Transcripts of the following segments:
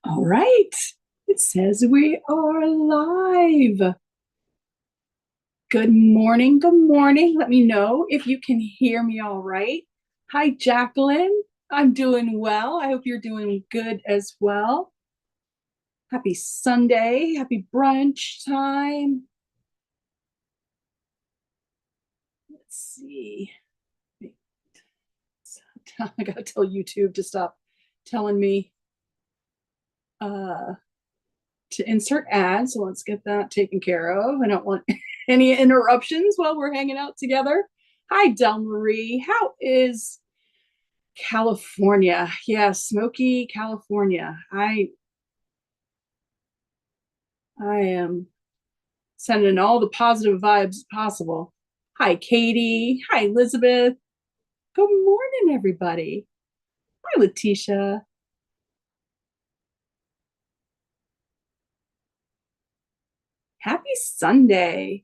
All right. It says we are live. Good morning. Good morning. Let me know if you can hear me all right. Hi, Jacqueline. I'm doing well. I hope you're doing good as well. Happy Sunday. Happy brunch time. Let's see. I gotta tell YouTube to stop telling me uh to insert ads. So let's get that taken care of. I don't want any interruptions while we're hanging out together. Hi, Del Marie. How is California? Yeah, smoky California. I am sending all the positive vibes possible. Hi, Katie. Hi, Elizabeth. Good morning, everybody. Hi, Letitia. Happy Sunday.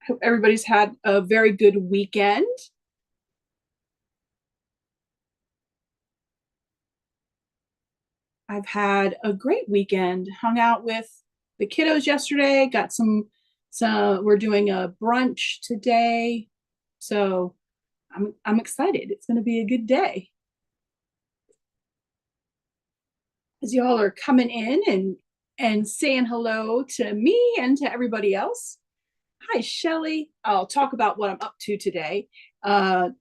Hope everybody's had a very good weekend. I've had a great weekend. Hung out with the kiddos yesterday. Got some. We're doing a brunch today, so I'm excited. It's going to be a good day. As y'all are coming in and saying hello to me and to everybody else. Hi, Shelly. I'll talk about what I'm up to today. I'm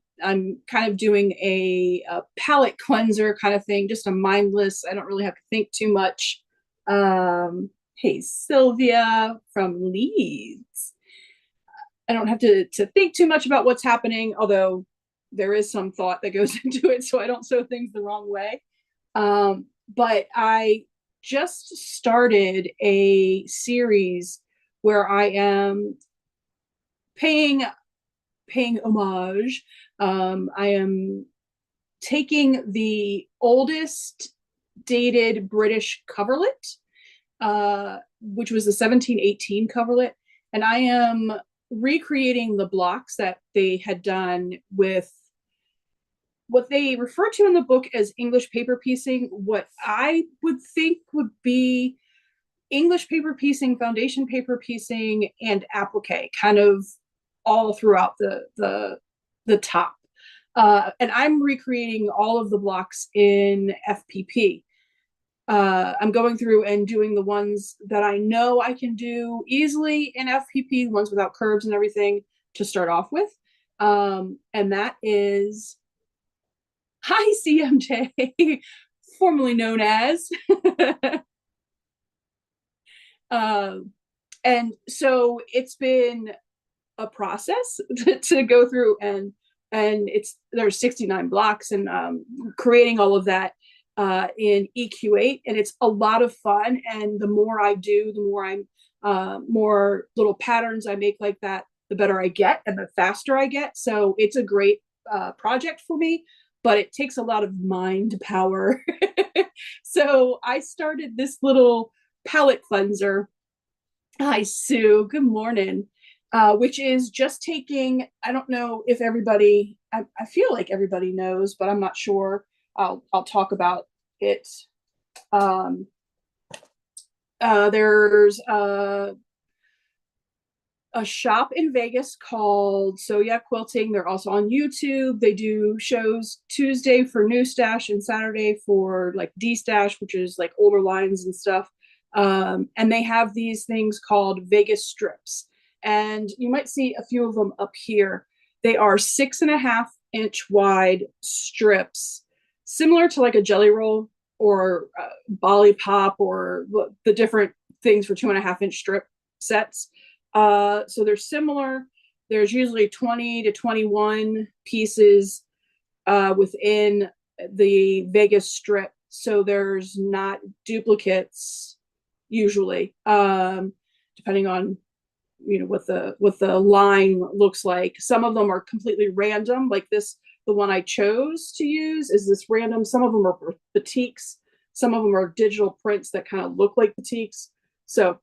kind of doing a palette cleanser kind of thing, just a mindless. I don't really have to think too much. Hey, Sylvia from Leeds. I don't have to think too much about what's happening, although there is some thought that goes into it, so I don't sew things the wrong way. But I just started a series where I am paying homage. I am taking the oldest dated British coverlet, which was the 1718 coverlet, and I am recreating the blocks that they had done with what they refer to in the book as English paper piecing, what I would think would be English paper piecing, foundation paper piecing, and applique, kind of all throughout the top. And I'm recreating all of the blocks in FPP. I'm going through and doing the ones that I know I can do easily in FPP, the ones without curves and everything to start off with. And that is, hi, CMJ, formerly known as. And so it's been a process to go through and there's 69 blocks and creating all of that in EQ8, and it's a lot of fun. And the more I do, the more more little patterns I make like that, the better I get and the faster I get. So it's a great project for me, but it takes a lot of mind power. So I started this little palette cleanser. Hi, Sue. Good morning. Which is just taking, I don't know if everybody, I feel like everybody knows, but I'm not sure. I'll talk about it. There's a shop in Vegas called So Yeah Quilting. They're also on YouTube. They do shows Tuesday for new stash and Saturday for like D stash, which is like older lines and stuff. And they have these things called Vegas strips. And you might see a few of them up here. They are 6.5-inch wide strips, similar to like a jelly roll or Bolly Pop or the different things for 2.5-inch strip sets. So they're similar. There's usually 20 to 21 pieces within the Vegas strip. So there's not duplicates usually, depending on what the line looks like. Some of them are completely random, like this. The one I chose to use is this random. Some of them are batiks. Some of them are digital prints that kind of look like batiks. So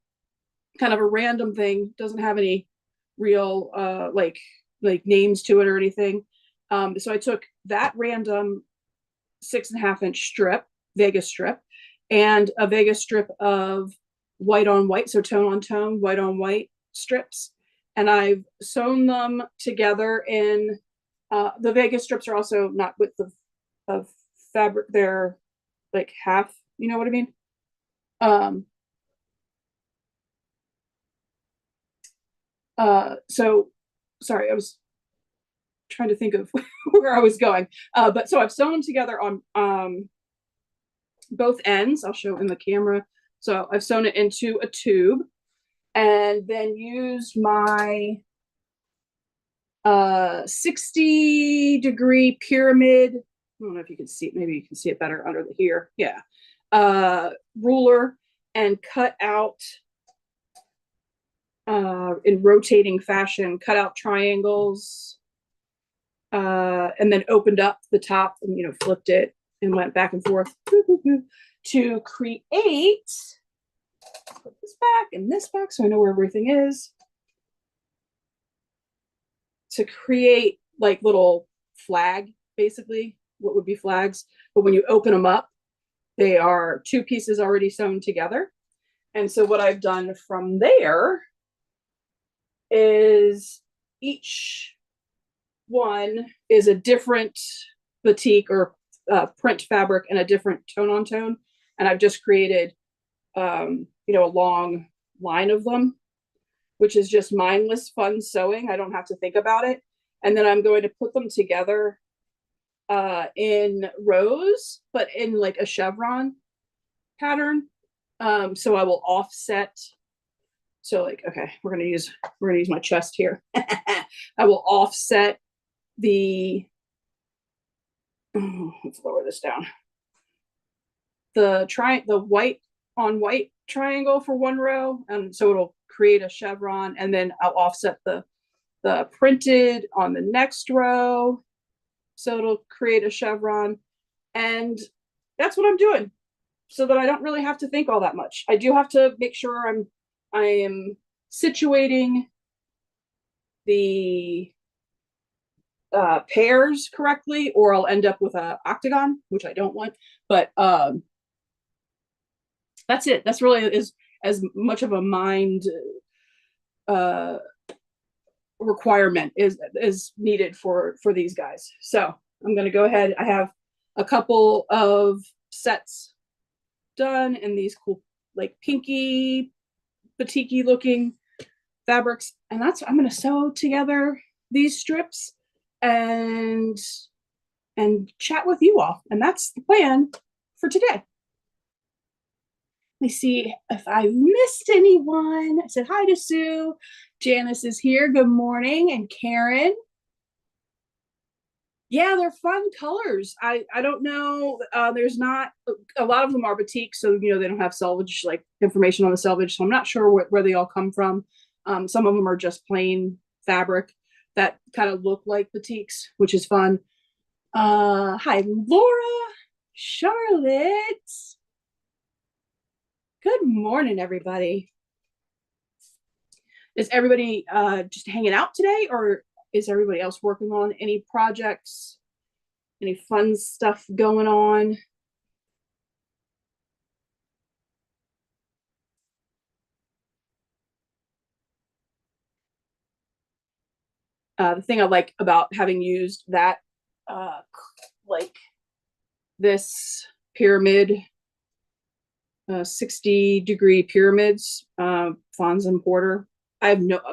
kind of a random thing, doesn't have any real like names to it or anything. So I took that random 6.5-inch strip, Vegas strip, and a Vegas strip of white on white, so tone on tone, white on white strips. And I've sewn them together in, the Vegas strips are also not width of fabric, they're like half, you know what I mean? So sorry, I was trying to think of where I was going. But so I've sewn them together on both ends. I'll show in the camera. So I've sewn it into a tube and then used my 60-degree pyramid. I don't know if you can see it. Maybe you can see it better under the here. Yeah. Ruler, and cut out in rotating fashion, cut out triangles, and then opened up the top and, you know, flipped it and went back and forth to create, put this back and this back so I know where everything is, to create like little flag, basically what would be flags, but when you open them up, they are two pieces already sewn together. And so what I've done from there is each one is a different batik or print fabric and a different tone on tone. And I've just created, you know, a long line of them, which is just mindless fun sewing. I don't have to think about it. And then I'm going to put them together in rows, but in like a chevron pattern. So I will offset. So like, okay, we're gonna use my chest here. I will offset the, let's lower this down. The white on white triangle for one row, and so it'll create a chevron, and then I'll offset the printed on the next row, so it'll create a chevron, and that's what I'm doing, so that I don't really have to think all that much. I do have to make sure I am situating the pairs correctly, or I'll end up with an octagon, which I don't want. But that's it. That's really is as much of a mind requirement is needed for these guys. So I'm going to go ahead. I have a couple of sets done in these cool, like pinky, batiky looking fabrics, and I'm going to sew together these strips and chat with you all, and that's the plan for today. Let me see if I missed anyone. I said hi to Sue. Janice is here. Good morning. And Karen. Yeah, they're fun colors. I don't know. There's not a lot of them are batik, so you know they don't have selvage like information on the selvage. So I'm not sure where they all come from. Some of them are just plain fabric that kind of look like batiks, which is fun. Hi, Laura, Charlotte. Good morning, everybody. Is everybody just hanging out today, or is everybody else working on any projects, any fun stuff going on? The thing I like about having used that, like this pyramid, 60-degree pyramids, Fons and Porter.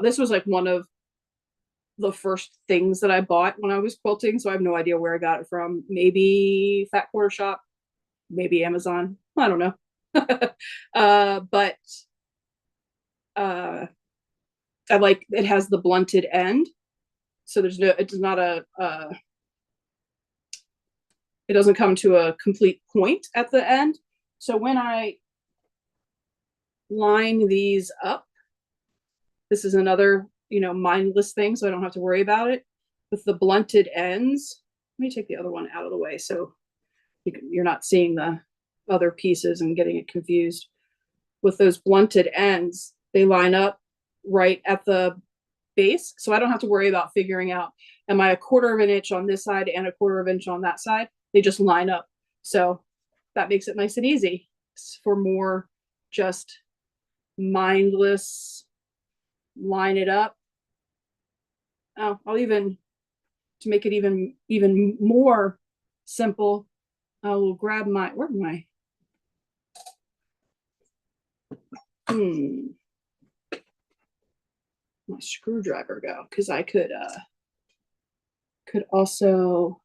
This was like one of the first things that I bought when I was quilting, so I have no idea where I got it from. Maybe Fat Quarter Shop, maybe Amazon. I don't know. But I like it has the blunted end, so it's not it doesn't come to a complete point at the end. So when I line these up, this is another, you know, mindless thing, so I don't have to worry about it. With the blunted ends, let me take the other one out of the way so you're not seeing the other pieces and getting it confused. With those blunted ends, they line up right at the base, so I don't have to worry about figuring out, am I a quarter of an inch on this side and a quarter of an inch on that side? They just line up. So that makes it nice and easy. for more just mindless, line it up. Oh, I'll even, to make it even more simple, I will grab my, where'd my, my screwdriver go? Because I could also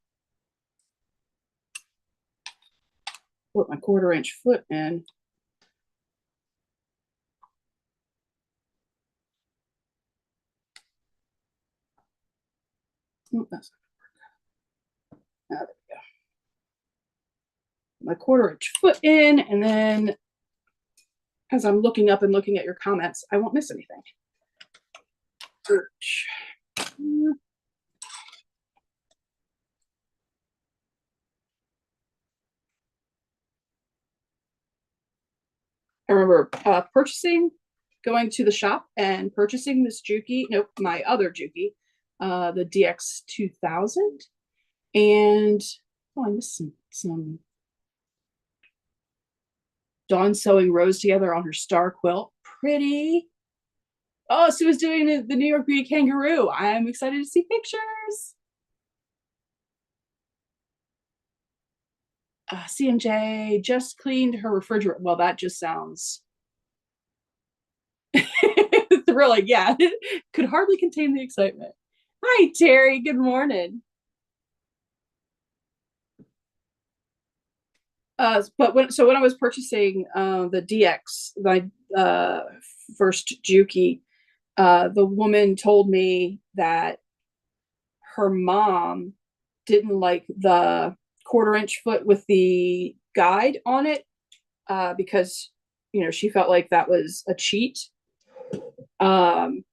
put my 1/4-inch foot in. Oh, that's there we go. My 1/4-inch foot in, and then as I'm looking up and looking at your comments, I won't miss anything. Brunch. I remember going to the shop and purchasing this Juki, nope, my other Juki, the DX 2000. And I missed some Dawn sewing rows together on her star quilt. Pretty. Oh, Sue's doing the New York Beauty Kangaroo. I'm excited to see pictures. CMJ just cleaned her refrigerator. Well, that just sounds thrilling. Yeah, could hardly contain the excitement. Hi, Terry. Good morning. But when I was purchasing the DX, my first Juki, the woman told me that her mom didn't like the 1/4-inch foot with the guide on it because she felt like that was a cheat. And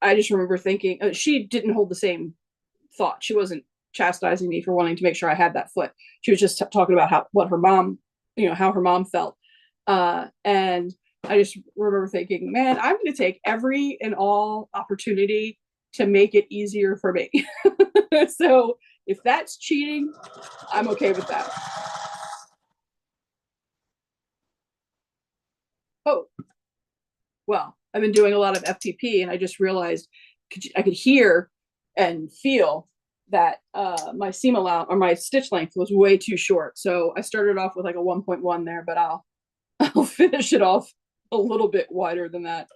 I just remember thinking she didn't hold the same thought. She wasn't chastising me for wanting to make sure I had that foot. She was just talking about how her mom felt. And I just remember thinking, man, I'm going to take every and all opportunity to make it easier for me. So if that's cheating, I'm okay with that. Oh, well, I've been doing a lot of FTP, and I just realized I could hear and feel that my seam allowance or my stitch length was way too short. So I started off with like a 1.1 there, but I'll finish it off a little bit wider than that.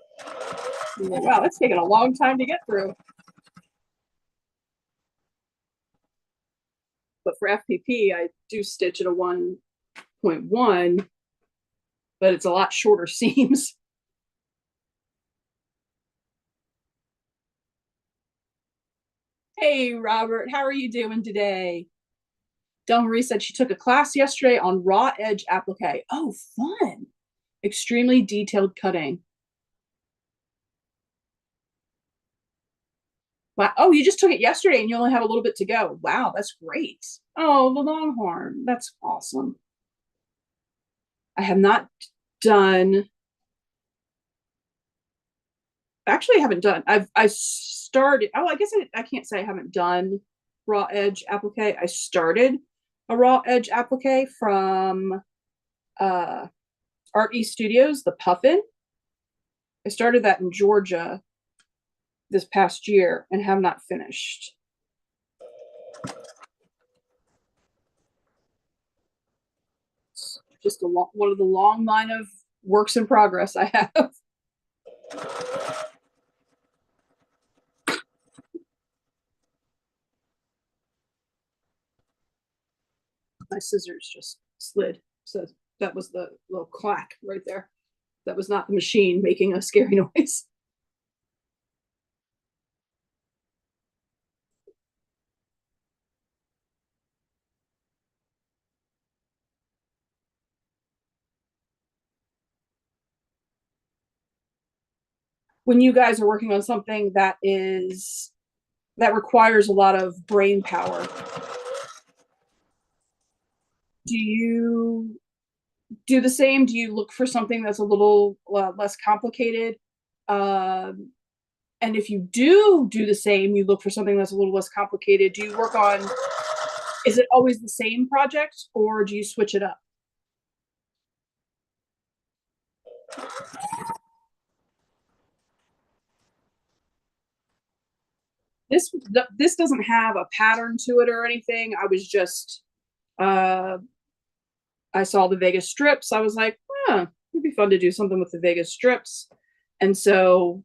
Like, wow, that's taken a long time to get through. But for FPP, I do stitch at a 1.1, but it's a lot shorter seams. Hey, Robert, how are you doing today? Del Marie said she took a class yesterday on raw edge applique. Oh, fun. Extremely detailed cutting. Wow. Oh, you just took it yesterday and you only have a little bit to go. Wow, that's great. Oh, the Longhorn. That's awesome. I have not done. Actually, I haven't done. I started. Oh, I guess I can't say I haven't done raw edge applique. I started a raw edge applique from Art East Studios, the Puffin. I started that in Georgia this past year and have not finished. It's just one of the long line of works in progress I have. My scissors just slid. So that was the little clack right there. That was not the machine making a scary noise. When you guys are working on something that requires a lot of brain power, do you do the same? Do you look for something that's a little less complicated? And if you do the same, you look for something that's a little less complicated. Do you work on, is it always the same project or do you switch it up? This doesn't have a pattern to it or anything. I was just I saw the Vegas strips. I was like, it'd be fun to do something with the Vegas strips. And so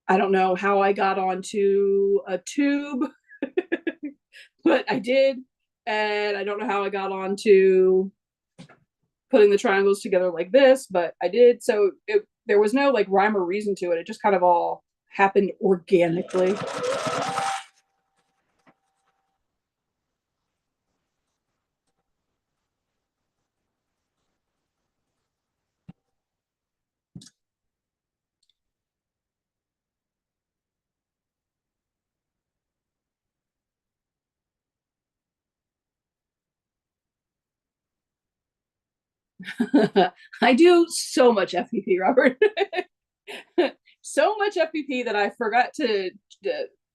I don't know how I got onto a tube, but I did. And I don't know how I got onto putting the triangles together like this, but I did. So there was no like rhyme or reason to it. It just kind of all happened organically. I do so much FPP, Robert. So much FPP that I forgot to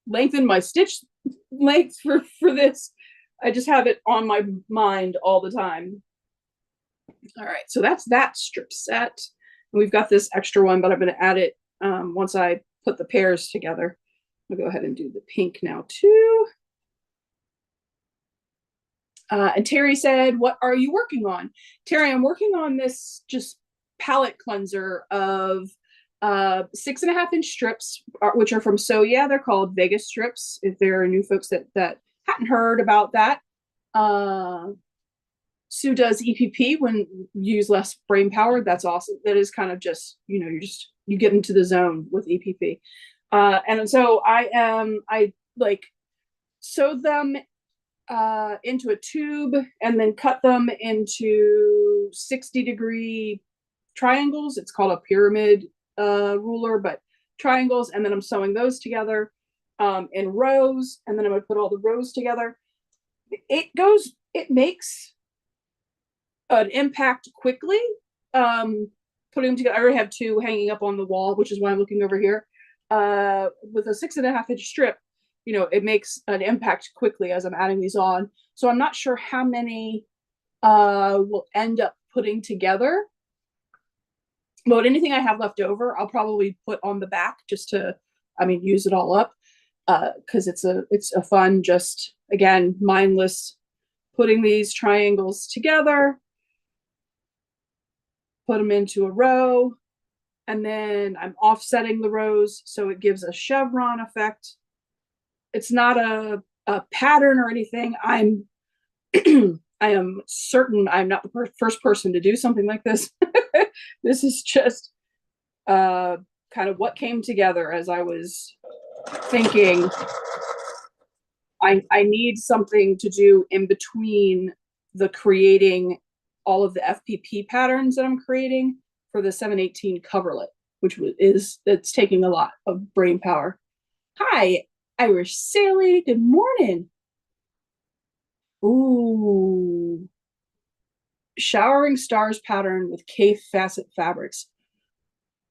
lengthen my stitch length for this. I just have it on my mind all the time. All right, so that's that strip set. We've got this extra one, but I'm going to add it once I put the pairs together. I'll go ahead and do the pink now too. And Terry said, what are you working on? Terry, I'm working on this just palette cleanser of 6.5-inch strips, which are from So Yeah. They're called Vegas strips. If there are new folks that hadn't heard about that. Sue does EPP when you use less brain power. That's awesome. That is kind of just, you get into the zone with EPP. And so I like sewed them into a tube and then cut them into 60-degree triangles. It's called a pyramid ruler, but triangles. And then I'm sewing those together in rows. And then I'm going to put all the rows together. It makes an impact quickly. Putting them together, I already have two hanging up on the wall, which is why I'm looking over here. With a 6.5-inch strip, it makes an impact quickly as I'm adding these on. So I'm not sure how many will end up putting together. But anything I have left over, I'll probably put on the back just to, use it all up. Because it's a fun, just again, mindless, putting these triangles together, put them into a row, and then I'm offsetting the rows so it gives a chevron effect. It's not a pattern or anything. I am certain I'm not the first person to do something like this. This is just kind of what came together as I was thinking I need something to do in between the creating all of the FPP patterns that I'm creating for the 7/18 coverlet, which it's taking a lot of brain power. Hi, Irish Sally. Good morning. Ooh. Showering stars pattern with K facet fabrics.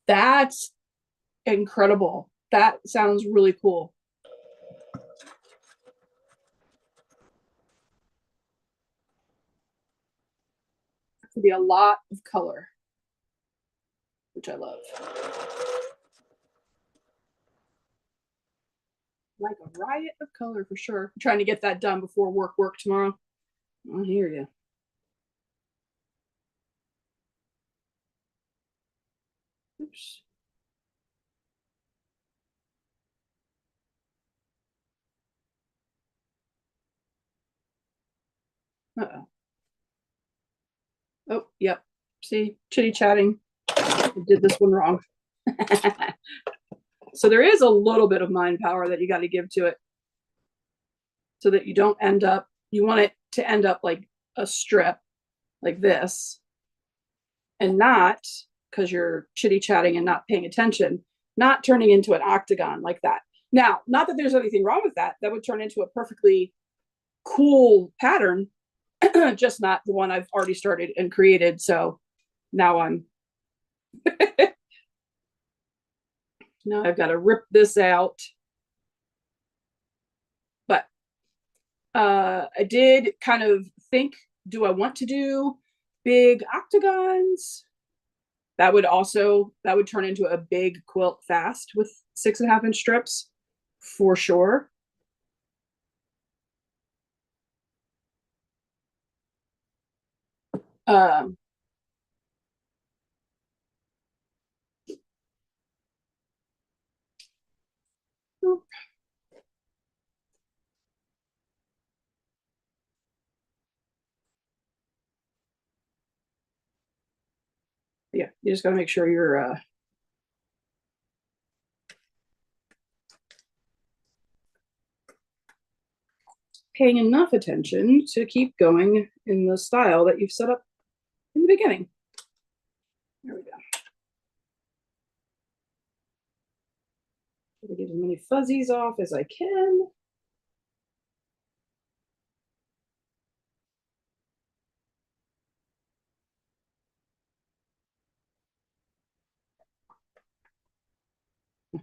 That's incredible. That sounds really cool. It could be a lot of color, which I love. Like a riot of color for sure. I'm trying to get that done before work tomorrow. I hear you. Oops. Uh-oh. Oh, yep. See, chitty chatting. I did this one wrong. So there is a little bit of mind power that you got to give to it so that you don't end up, you want it to end up like a strip like this and not, because you're chitty chatting and not paying attention, not turning into an octagon like that. Now, not that there's anything wrong with that. That would turn into a perfectly cool pattern, just not the one I've already started and created. So now now I've got to rip this out. But I did kind of think, do I want to do big octagons? That would turn into a big quilt fast with 6.5 inch strips for sure. Um, yeah, you just got to make sure you're paying enough attention to keep going in the style that you've set up in the beginning. There we go. Try to get as many fuzzies off as I can.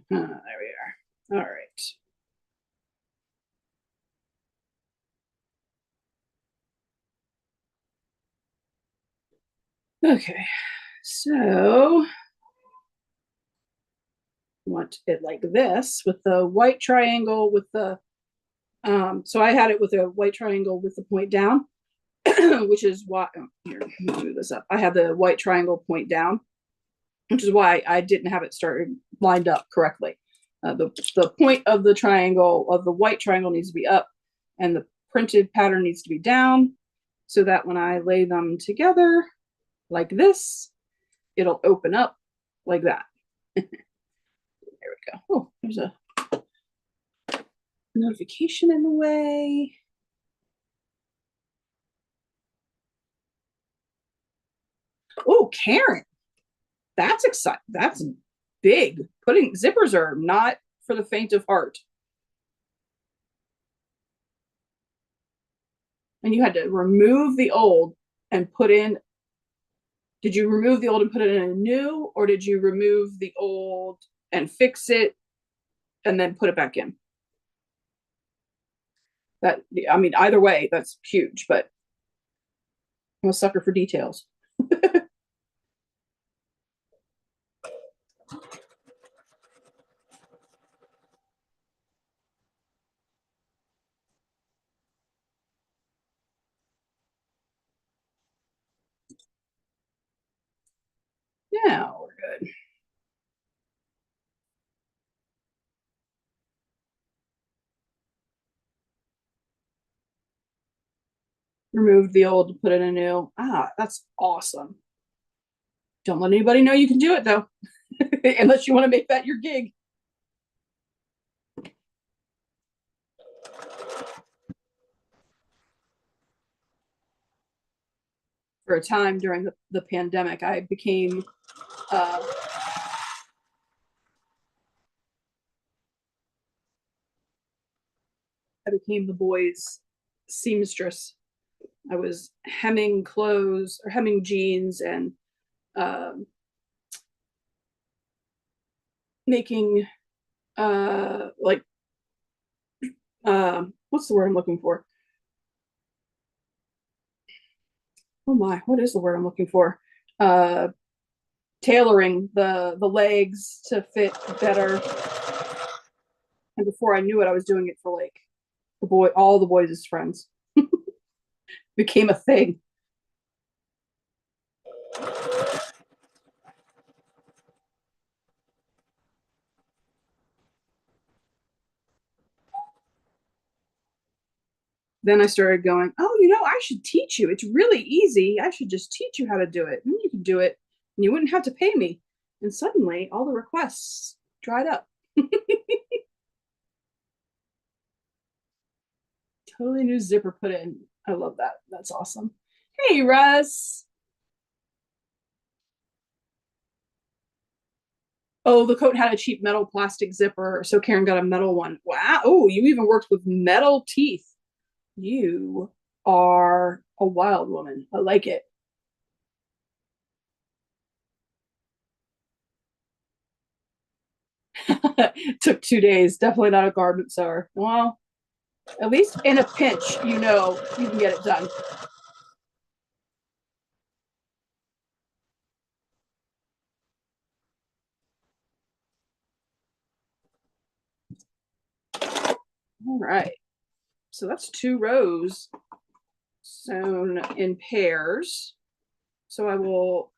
There we are. All right. Okay, so want it like this with the white triangle with the so I had it with a white triangle with the point down, which is why here, let me do this up. I had the white triangle point down, which is why I didn't have it started lined up correctly. The point of the triangle of the white triangle needs to be up, and the printed pattern needs to be down, so that when I lay them together like this, it'll open up like that. There we go. Oh, there's a notification in the way. Oh, Karen, that's exciting. That's big. Putting zippers are not for the faint of heart. And you had to remove the old and put in. Did you remove the old and put it in a new, or did you remove the old and fix it and then put it back in? That, I mean, either way, that's huge, but I'm a sucker for details. Now we're good. Removed the old, put in a new. Ah, that's awesome. Don't let anybody know you can do it though, unless you want to make that your gig. For a time during the pandemic, I became uh, the boys' seamstress. I was hemming clothes or hemming jeans and um, making like what's the word I'm looking for? Oh my, what is the word I'm looking for? Uh, Tailoring the legs to fit better. And before I knew it, I was doing it for like all the boys' friends. Became a thing. Then I started going, oh, I should teach you. It's really easy. I should just teach you how to do it. And you can do it and you wouldn't have to pay me. And suddenly all the requests dried up. Totally new zipper put in. I love that. That's awesome. Hey, Russ. Oh, the coat had a cheap metal plastic zipper, so Karen got a metal one. Wow. Oh, you even worked with metal teeth. You are a wild woman. I like it. Took 2 days. Definitely not a garment sewer. Well, at least in a pinch, you can get it done. All right. So that's 2 rows sewn in pairs. So I will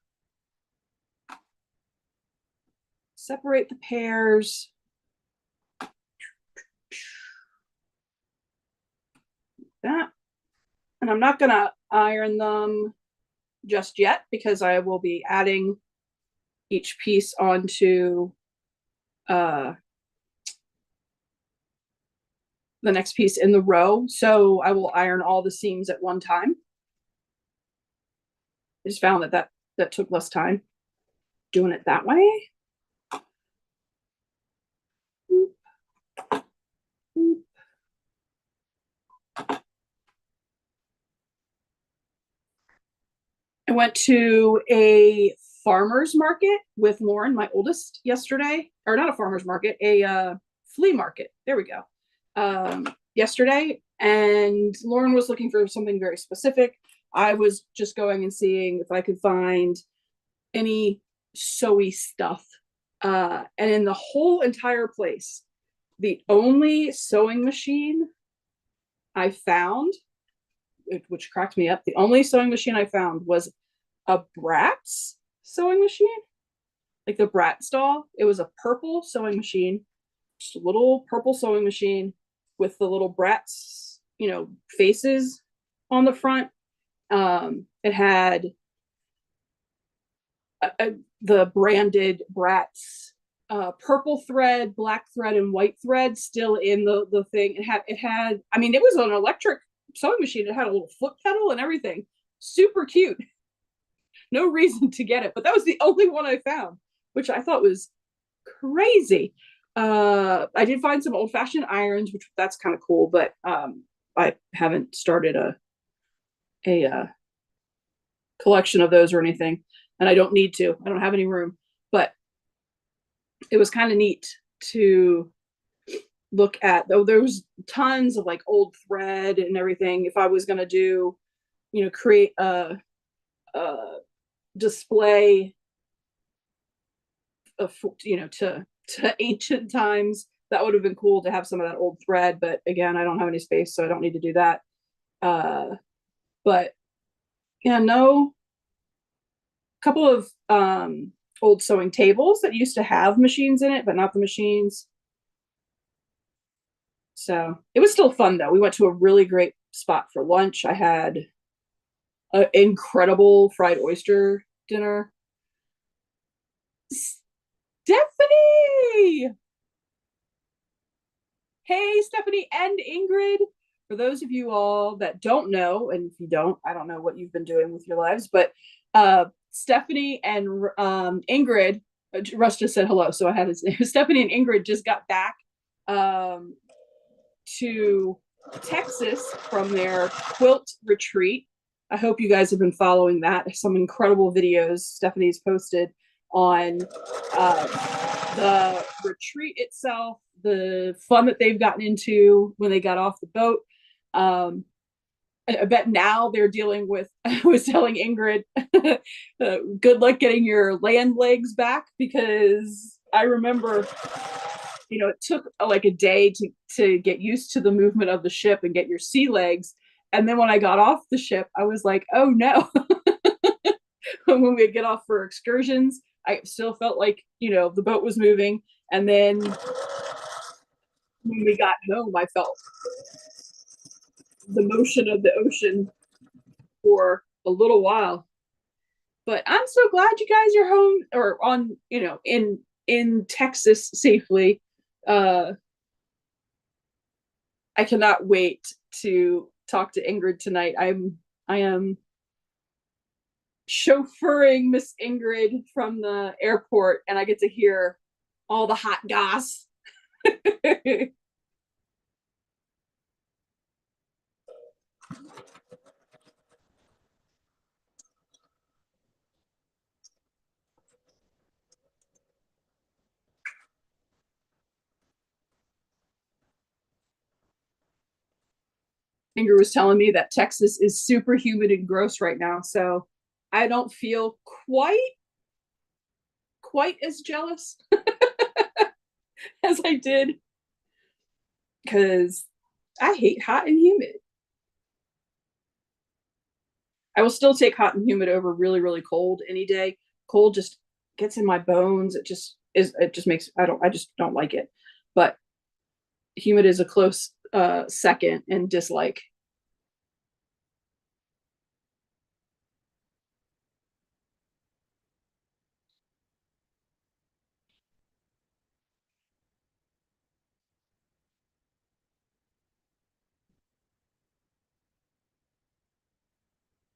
separate the pairs. That. And I'm not going to iron them just yet because I will be adding each piece onto the next piece in the row. So I will iron all the seams at one time. I just found that took less time doing it that way. I went to a farmer's market with Lauren, my oldest, yesterday. Or not a farmer's market, a flea market. There we go. Yesterday. And Lauren was looking for something very specific. I was just going and seeing if I could find any sewy stuff. And in the whole entire place, the only sewing machine I found, which cracked me up, the only sewing machine I found was a Bratz sewing machine, like the Bratz doll. It was a purple sewing machine, just a little purple sewing machine with the little Bratz, faces on the front. It had the branded Bratz purple thread, black thread, and white thread still in the thing. It had. I mean, it was an electric sewing machine. It had a little foot pedal and everything. Super cute. No reason to get it, but that was the only one I found, which I thought was crazy. I did find some old-fashioned irons, which that's kind of cool, but I haven't started a collection of those or anything, and I don't need to. I don't have any room, but it was kind of neat to look at. Though there was tons of like old thread and everything. If I was going to do, create a display of, to ancient times, that would have been cool to have some of that old thread. But again, I don't have any space, so I don't need to do that. But yeah, no, a couple of old sewing tables that used to have machines in it, but not the machines. So it was still fun though. We went to a really great spot for lunch. I had an incredible fried oyster dinner. Stephanie! Hey, Stephanie and Ingrid. For those of you all that don't know, and if you don't, I don't know what you've been doing with your lives, but Stephanie and Ingrid, Russ just said hello, so I had his name. Stephanie and Ingrid just got back to Texas from their quilt retreat. I hope you guys have been following that. Some incredible videos Stephanie's posted on the retreat itself, the fun that they've gotten into when they got off the boat. I bet now they're dealing with, I was telling Ingrid, good luck getting your land legs back, because I remember, it took like a day to get used to the movement of the ship and get your sea legs. And then when I got off the ship, I was like, oh no. When we get off for excursions, I still felt like, the boat was moving. And then when we got home, I felt the motion of the ocean for a little while. But I'm so glad you guys are home or on, in Texas safely. I cannot wait to talk to Ingrid tonight. I am chauffeuring Miss Ingrid from the airport, and I get to hear all the hot goss. Ingrid was telling me that Texas is super humid and gross right now, so I don't feel quite as jealous as I did, because I hate hot and humid. I will still take hot and humid over really, really cold any day. Cold just gets in my bones. It just makes I just don't like it. But humid is a close second and dislike.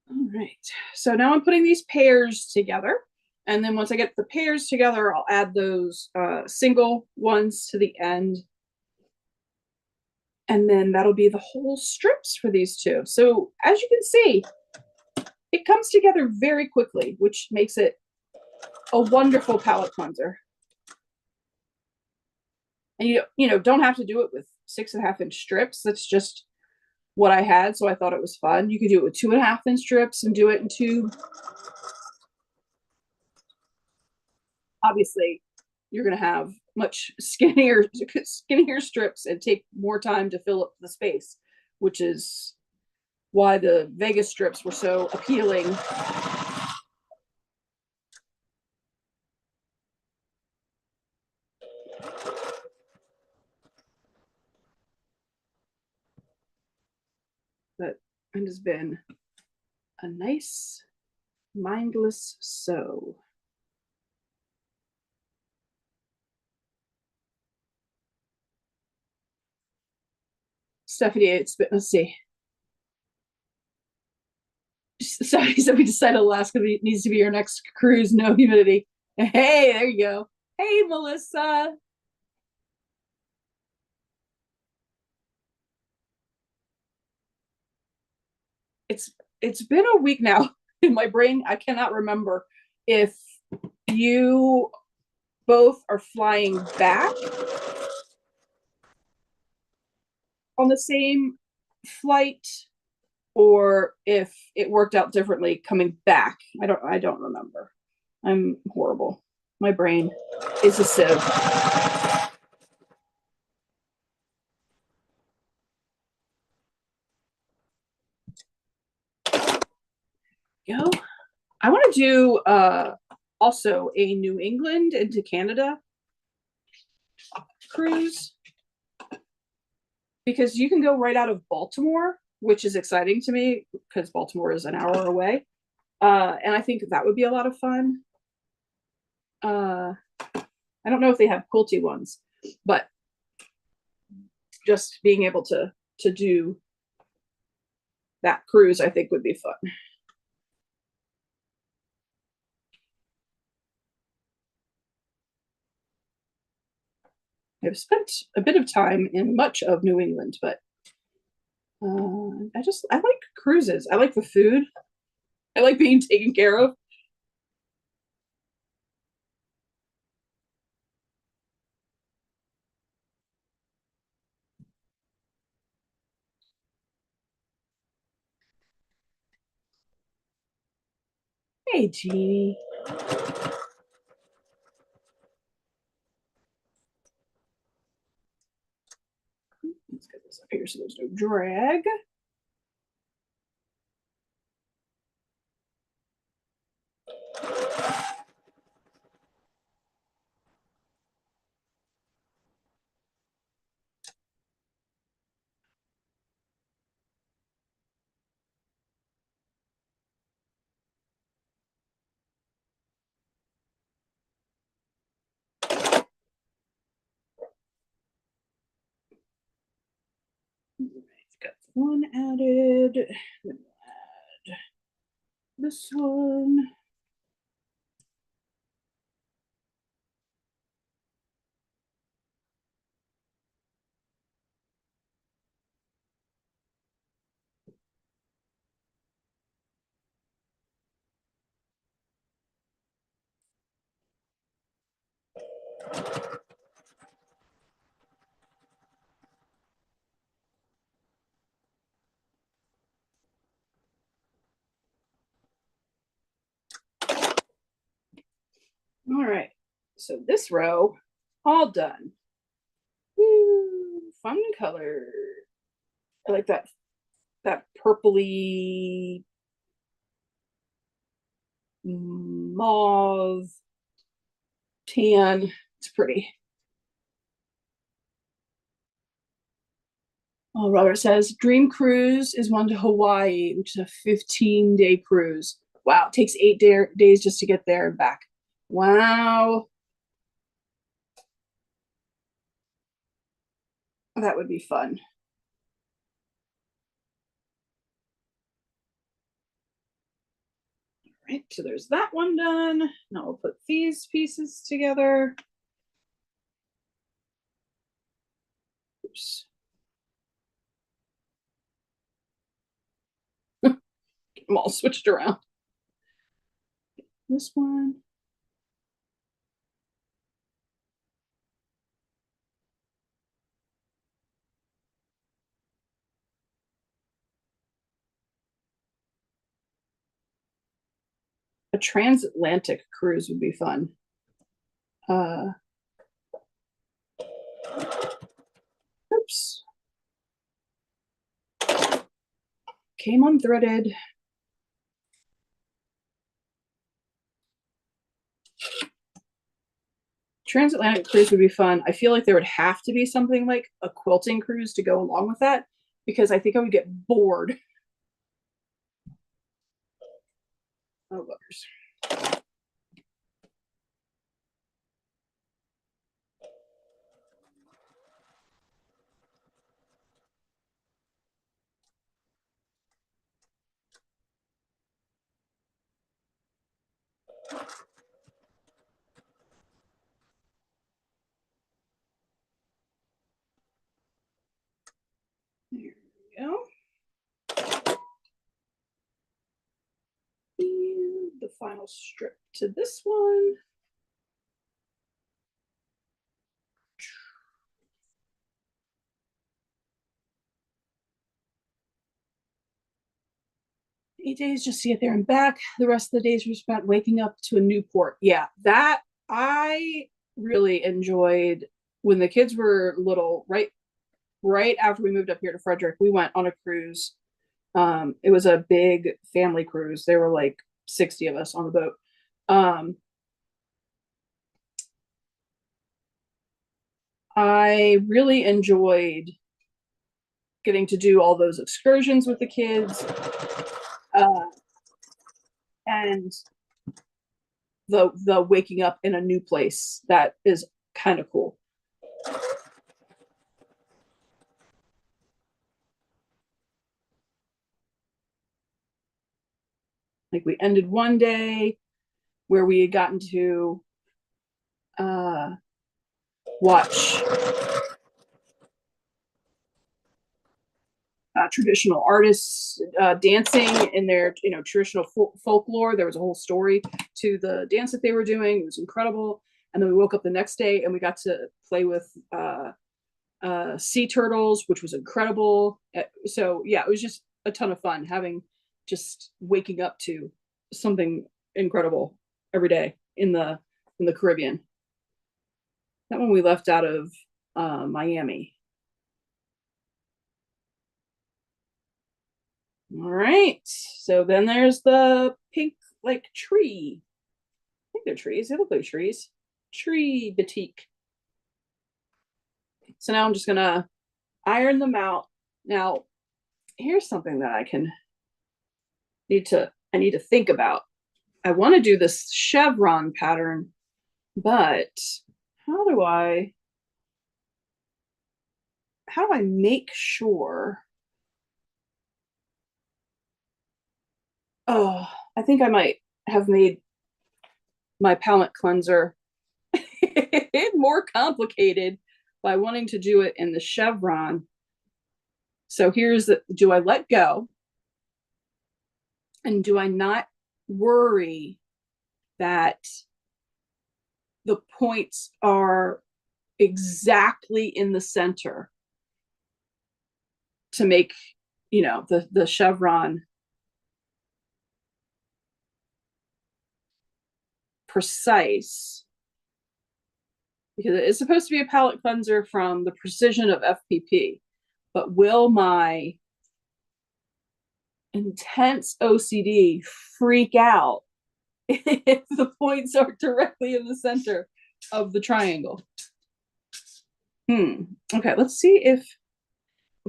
All right. So now I'm putting these pairs together. And then once I get the pairs together, I'll add those single ones to the end. And then that'll be the whole strips for these two. So as you can see, it comes together very quickly, which makes it a wonderful palette cleanser. And you don't have to do it with 6.5-inch strips. That's just what I had, so I thought it was fun. You could do it with 2.5-inch strips and do it in two. Obviously, you're going to have much skinnier strips and take more time to fill up the space, which is why the Vegas strips were so appealing. But it has been a nice mindless sew. Stephanie, let's see. Stephanie said we decided Alaska needs to be our next cruise, no humidity. Hey, there you go. Hey, Melissa. it's it's been a week now in my brain. I cannot remember if you both are flying back on the same flight or if it worked out differently coming back. I don't remember. I'm horrible. My brain is a sieve. Go. I want to do also a New England into Canada cruise because you can go right out of Baltimore, which is exciting to me because Baltimore is an hour away. And I think that would be a lot of fun. I don't know if they have quilty ones, but just being able to do that cruise, I think would be fun. I've spent a bit of time in much of New England, but I like cruises. I like the food. I like being taken care of. Hey, Jeannie. Let's get this up here so there's no drag. Got one added. Then we'll add this one. All right. So this row, all done. Woo, fun color. I like that purpley mauve tan. It's pretty. Oh, Robert says dream cruise is one to Hawaii, which is a 15-day cruise. Wow, it takes 8 days just to get there and back. Wow, that would be fun. Right, so there's that one done. Now we'll put these pieces together. Oops. Get them all switched around. This one. A transatlantic cruise would be fun. Oops. Came unthreaded. Transatlantic cruise would be fun. I feel like there would have to be something like a quilting cruise to go along with that because I think I would get bored. Oh, buggers. There we go. And the final strip to this one. Eight days just to get there and back. The rest of the days were spent waking up to a new port. Yeah, that I really enjoyed when the kids were little. Right after we moved up here to Frederick, we went on a cruise. It was a big family cruise. There were like 60 of us on the boat. I really enjoyed getting to do all those excursions with the kids. And the waking up in a new place, that is kind of cool. Like we ended one day where we had gotten to watch traditional artists dancing in their traditional folklore. There was a whole story to the dance that they were doing. It was incredible. And then we woke up the next day and we got to play with sea turtles, which was incredible. So yeah, it was just a ton of fun having just waking up to something incredible every day in the Caribbean. That one we left out of Miami. All right. So then there's the pink like tree. I think they're trees. They look like trees. Tree batik. So now I'm just gonna iron them out. Now, here's something that I need to think about. I want to do this chevron pattern, but how do I make sure? Oh, I think I might have made my palette cleanser more complicated by wanting to do it in the chevron. So here's the, do I let go? And do I not worry that the points are exactly in the center to make, the chevron precise, because it is supposed to be a palette cleanser from the precision of FPP. but will my intense OCD freak out if the points are directly in the center of the triangle? Okay, let's see if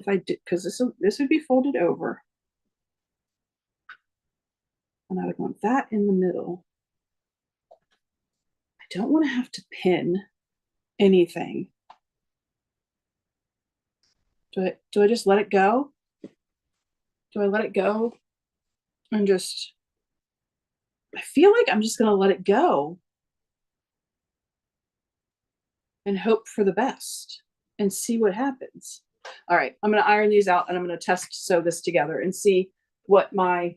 I did, because this would be folded over. And I would want that in the middle. I don't want to have to pin anything. Do I just let it go? Do I let it go and just, I feel like I'm just going to let it go and hope for the best and see what happens. All right, I'm going to iron these out and I'm going to test sew this together and see what my,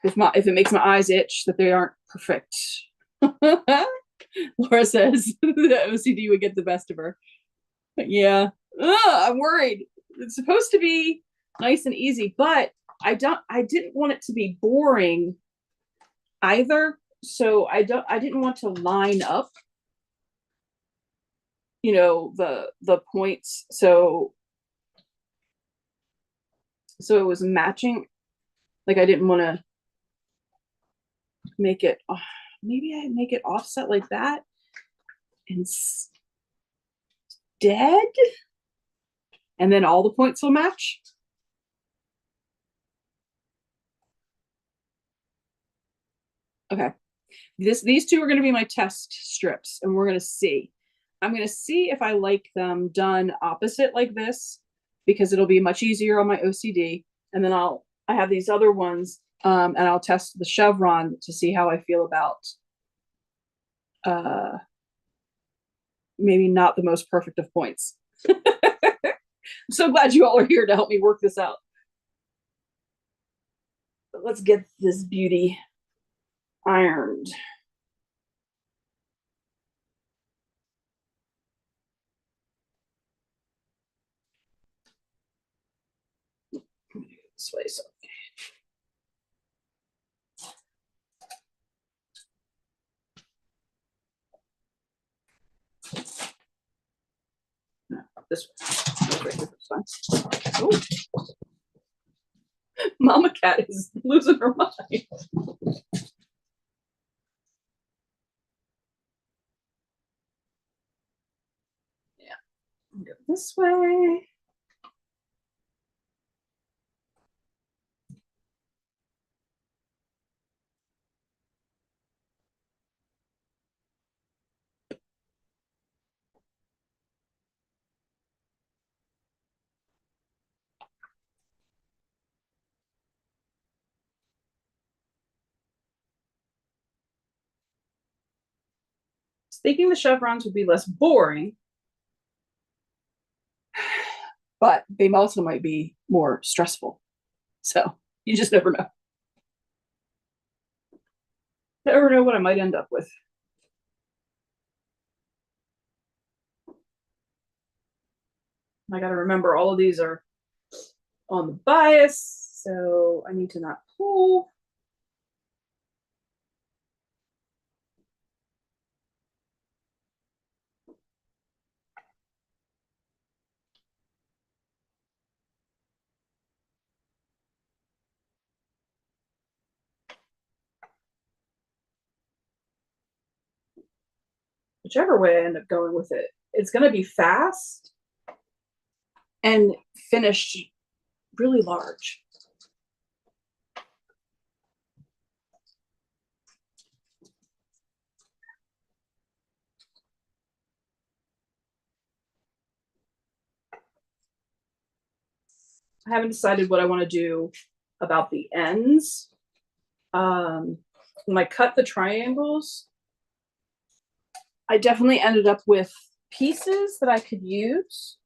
if it makes my eyes itch that they aren't perfect. Laura says the OCD would get the best of her. But yeah, I'm worried. It's supposed to be nice and easy, but I didn't want it to be boring either. So I didn't want to line up, you know, the points. So it was matching. Like I didn't want to make it, maybe I make it offset like that instead. And then all the points will match. Okay. These two are going to be my test strips, and we're going to see. I'm going to see if I like them done opposite like this, because it'll be much easier on my OCD. And then I have these other ones, and I'll test the chevron to see how I feel about maybe not the most perfect of points. I'm so glad you all are here to help me work this out. But let's get this beauty ironed. This way, so. No, this one. Oh. Mama cat is losing her mind. Yeah, go this way. Thinking the chevrons would be less boring, but they also might be more stressful. So you just never know. Never know what I might end up with. I got to remember all of these are on the bias, so I need to not pull. Whichever way I end up going with it, it's going to be fast and finished really large. I haven't decided what I want to do about the ends. When I cut the triangles, I definitely ended up with pieces that I could use.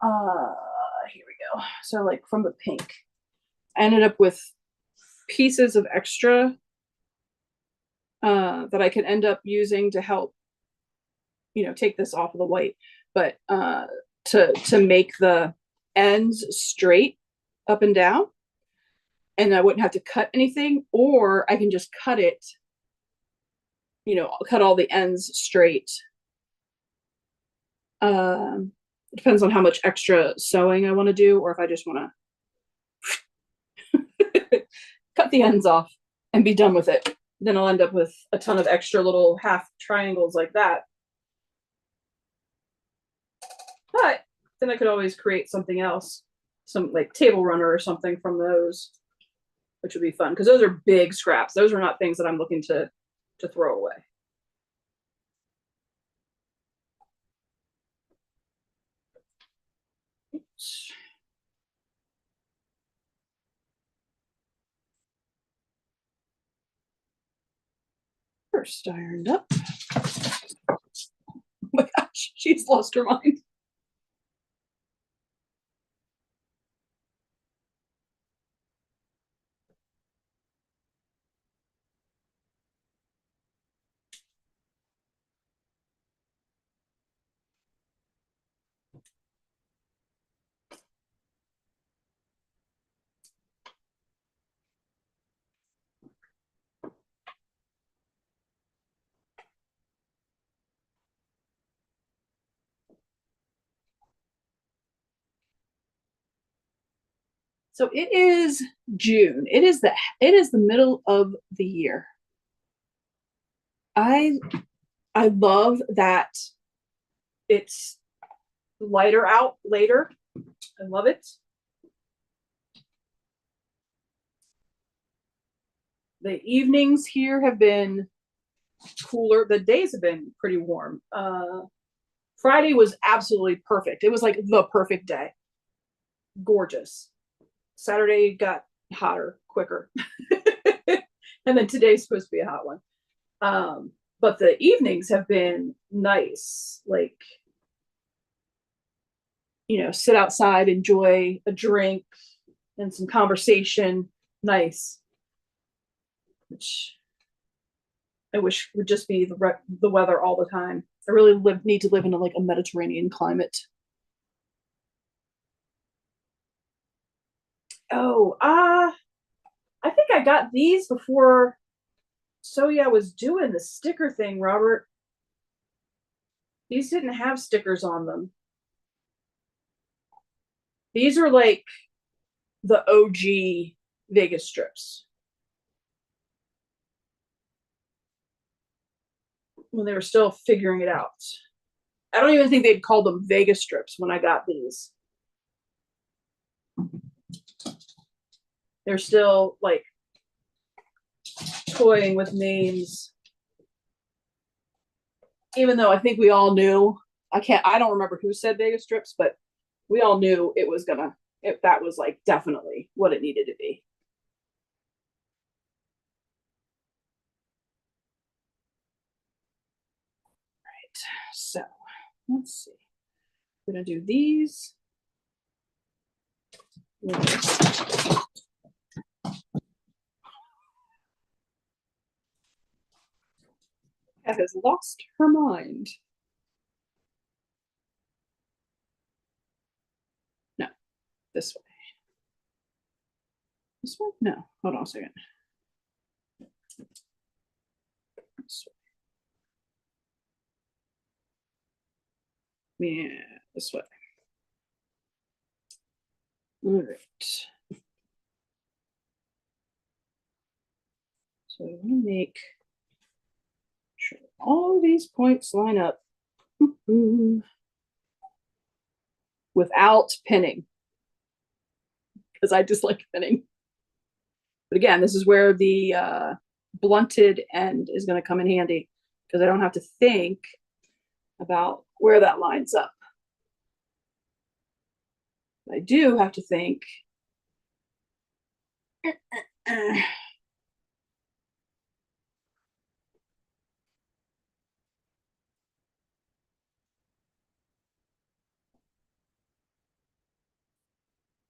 Here we go. So like from the pink, I ended up with pieces of extra that I could end up using to help, you know, take this off of the white, but to make the ends straight up and down, and I wouldn't have to cut anything, or I can just cut it, you know, cut all the ends straight. It depends on how much extra sewing I want to do, or if I just want to cut the ends off and be done with it. Then I'll end up with a ton of extra little half triangles like that. But then I could always create something else, some like table runner or something from those, which would be fun because those are big scraps. Those are not things that I'm looking to throw away. First ironed up. Oh my gosh, she's lost her mind. So it is June. It is the middle of the year. I love that it's lighter out later. I love it. The evenings here have been cooler. The days have been pretty warm. Friday was absolutely perfect. It was like the perfect day. Gorgeous. Saturday got hotter quicker. And then today's supposed to be a hot one. But the evenings have been nice. Like, sit outside, enjoy a drink and some conversation. Nice. Which I wish would just be the weather all the time. I really need to live in a Mediterranean climate. Oh, I think I got these before Soya was doing the sticker thing, Robert. These didn't have stickers on them. These are like the OG Vegas strips. When they were still figuring it out. I don't even think they'd called them Vegas strips when I got these. They're still like toying with names. Even though I think we all knew, I don't remember who said Vegas strips, but we all knew it was that was like definitely what it needed to be. Right, so let's see. I'm gonna do these. Cat has lost her mind. No, this way. This way? No, hold on a second. This way. Yeah, this way. All right. So I'm gonna make sure all these points line up without pinning, because I dislike pinning. But again, this is where the blunted end is going to come in handy, because I don't have to think about where that lines up. I do have to think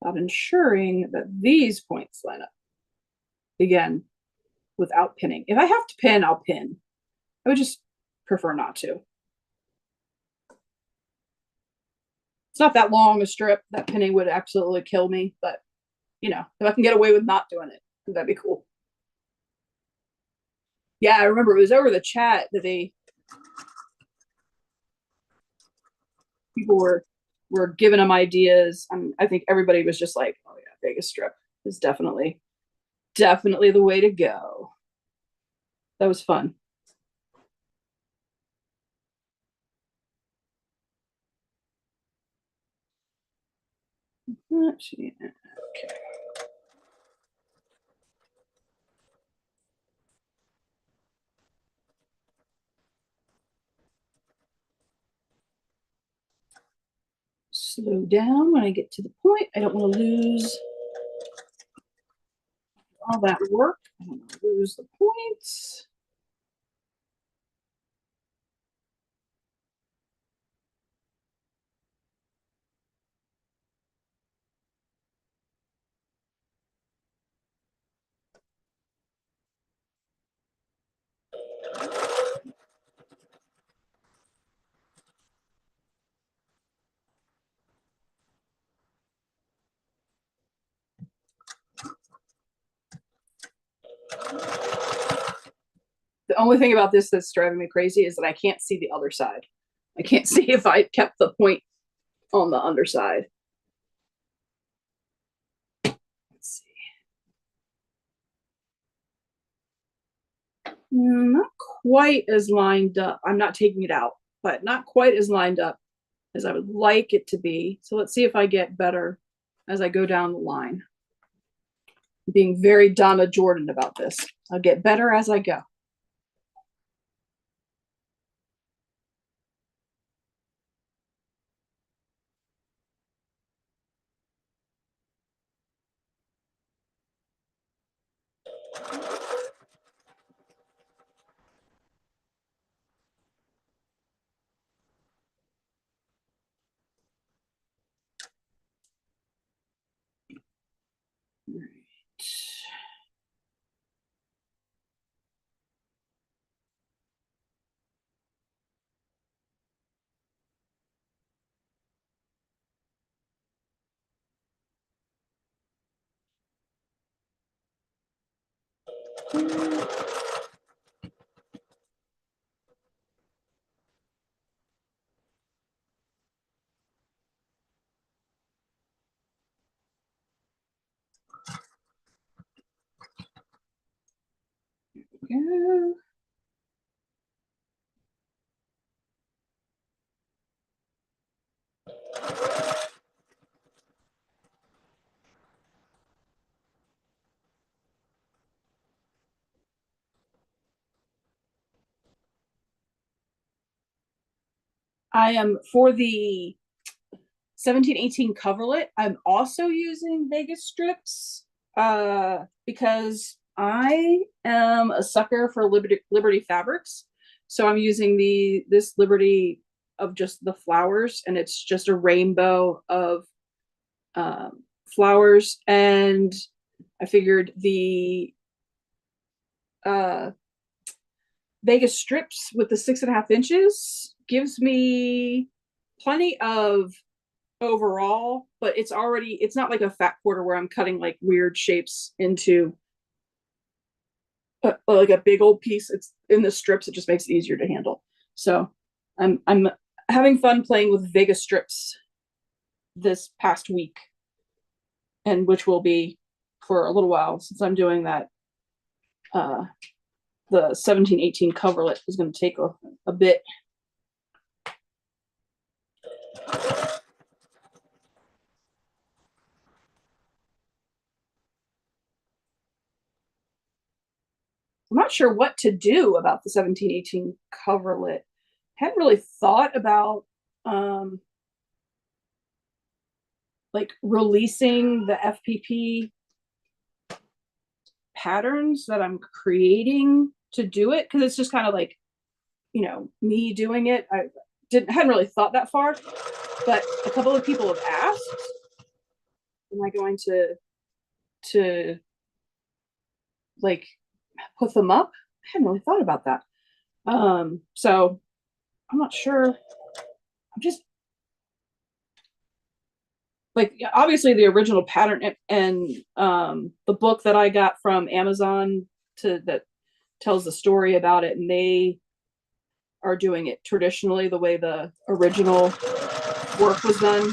about ensuring that these points line up. Again, without pinning. If I have to pin, I'll pin. I would just prefer not to. It's not that long a strip. That pinning would absolutely kill me, but if I can get away with not doing it, that'd be cool. Yeah, I remember it was over the chat that people were were giving them ideas. I think everybody was just like, oh yeah, Vegas strip is definitely the way to go. That was fun. Okay. Slow down when I get to the point. I don't want to lose all that work. I don't want to lose the points. The only thing about this that's driving me crazy is that I can't see the other side. I can't see if I kept the point on the underside. Let's see. Not quite as lined up. I'm not taking it out, but not quite as lined up as I would like it to be. So let's see if I get better as I go down the line. I'm being very Donna Jordan about this. I'll get better as I go. Right. Yeah. I am for the 1718 coverlet. I'm also using Vegas strips because I am a sucker for Liberty fabrics. So I'm using this Liberty of just the flowers, and it's just a rainbow of flowers. And I figured the Vegas strips with the 6.5 inches gives me plenty of overall, but it's not like a fat quarter where I'm cutting like weird shapes into like a big old piece. It's in the strips. It just makes it easier to handle. So I'm having fun playing with Vegas strips this past week, and which will be for a little while since I'm doing that. The 1718 coverlet is going to take a bit. I'm not sure what to do about the 1718 coverlet. Hadn't really thought about like releasing the FPP patterns that I'm creating to do it, because it's just kind of like, me doing it. I hadn't really thought that far, but a couple of people have asked, am I going to like put them up? I hadn't really thought about that. So I'm not sure. I'm just like, obviously the original pattern and the book that I got from Amazon that tells the story about it, and they are doing it traditionally the way the original work was done.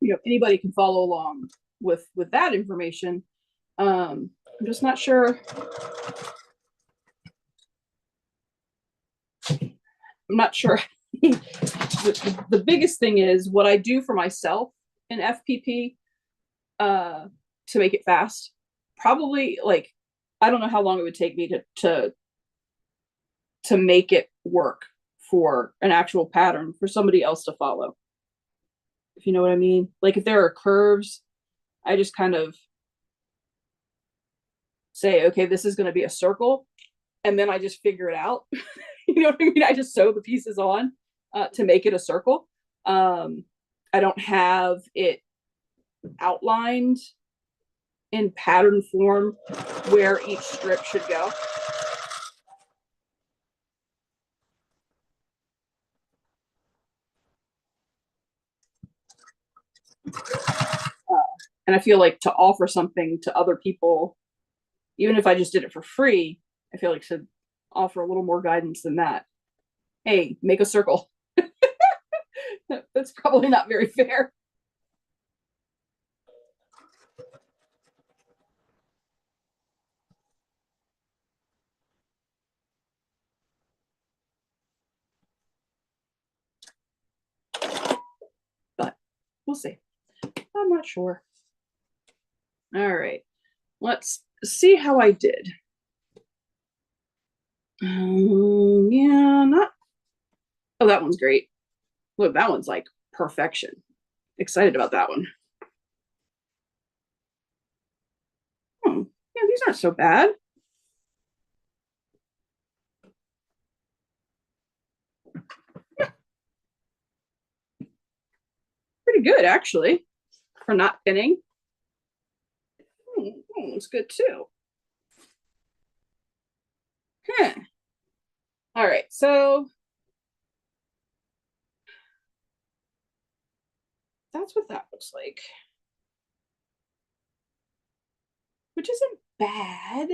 You know, anybody can follow along with that information. I'm just not sure. I'm not sure. The biggest thing is what I do for myself in FPP to make it fast. Probably like I don't know how long it would take me to make it work for an actual pattern for somebody else to follow. If you know what I mean. Like if there are curves, I just kind of say, okay, this is going to be a circle, and then I just figure it out. You know what I mean? I just sew the pieces on to make it a circle. I don't have it outlined in pattern form where each strip should go. And I feel like to offer something to other people, even if I just did it for free, I feel like to offer a little more guidance than that. Hey, make a circle. That's probably not very fair. But we'll see. I'm not sure. All right, let's see how I did. Yeah, not. Oh, that one's great. Look, that one's like perfection. Excited about that one. Oh, yeah, these aren't so bad. Pretty good, actually, for not pinning. It's good too. Huh. All right, so that's what that looks like, which isn't bad.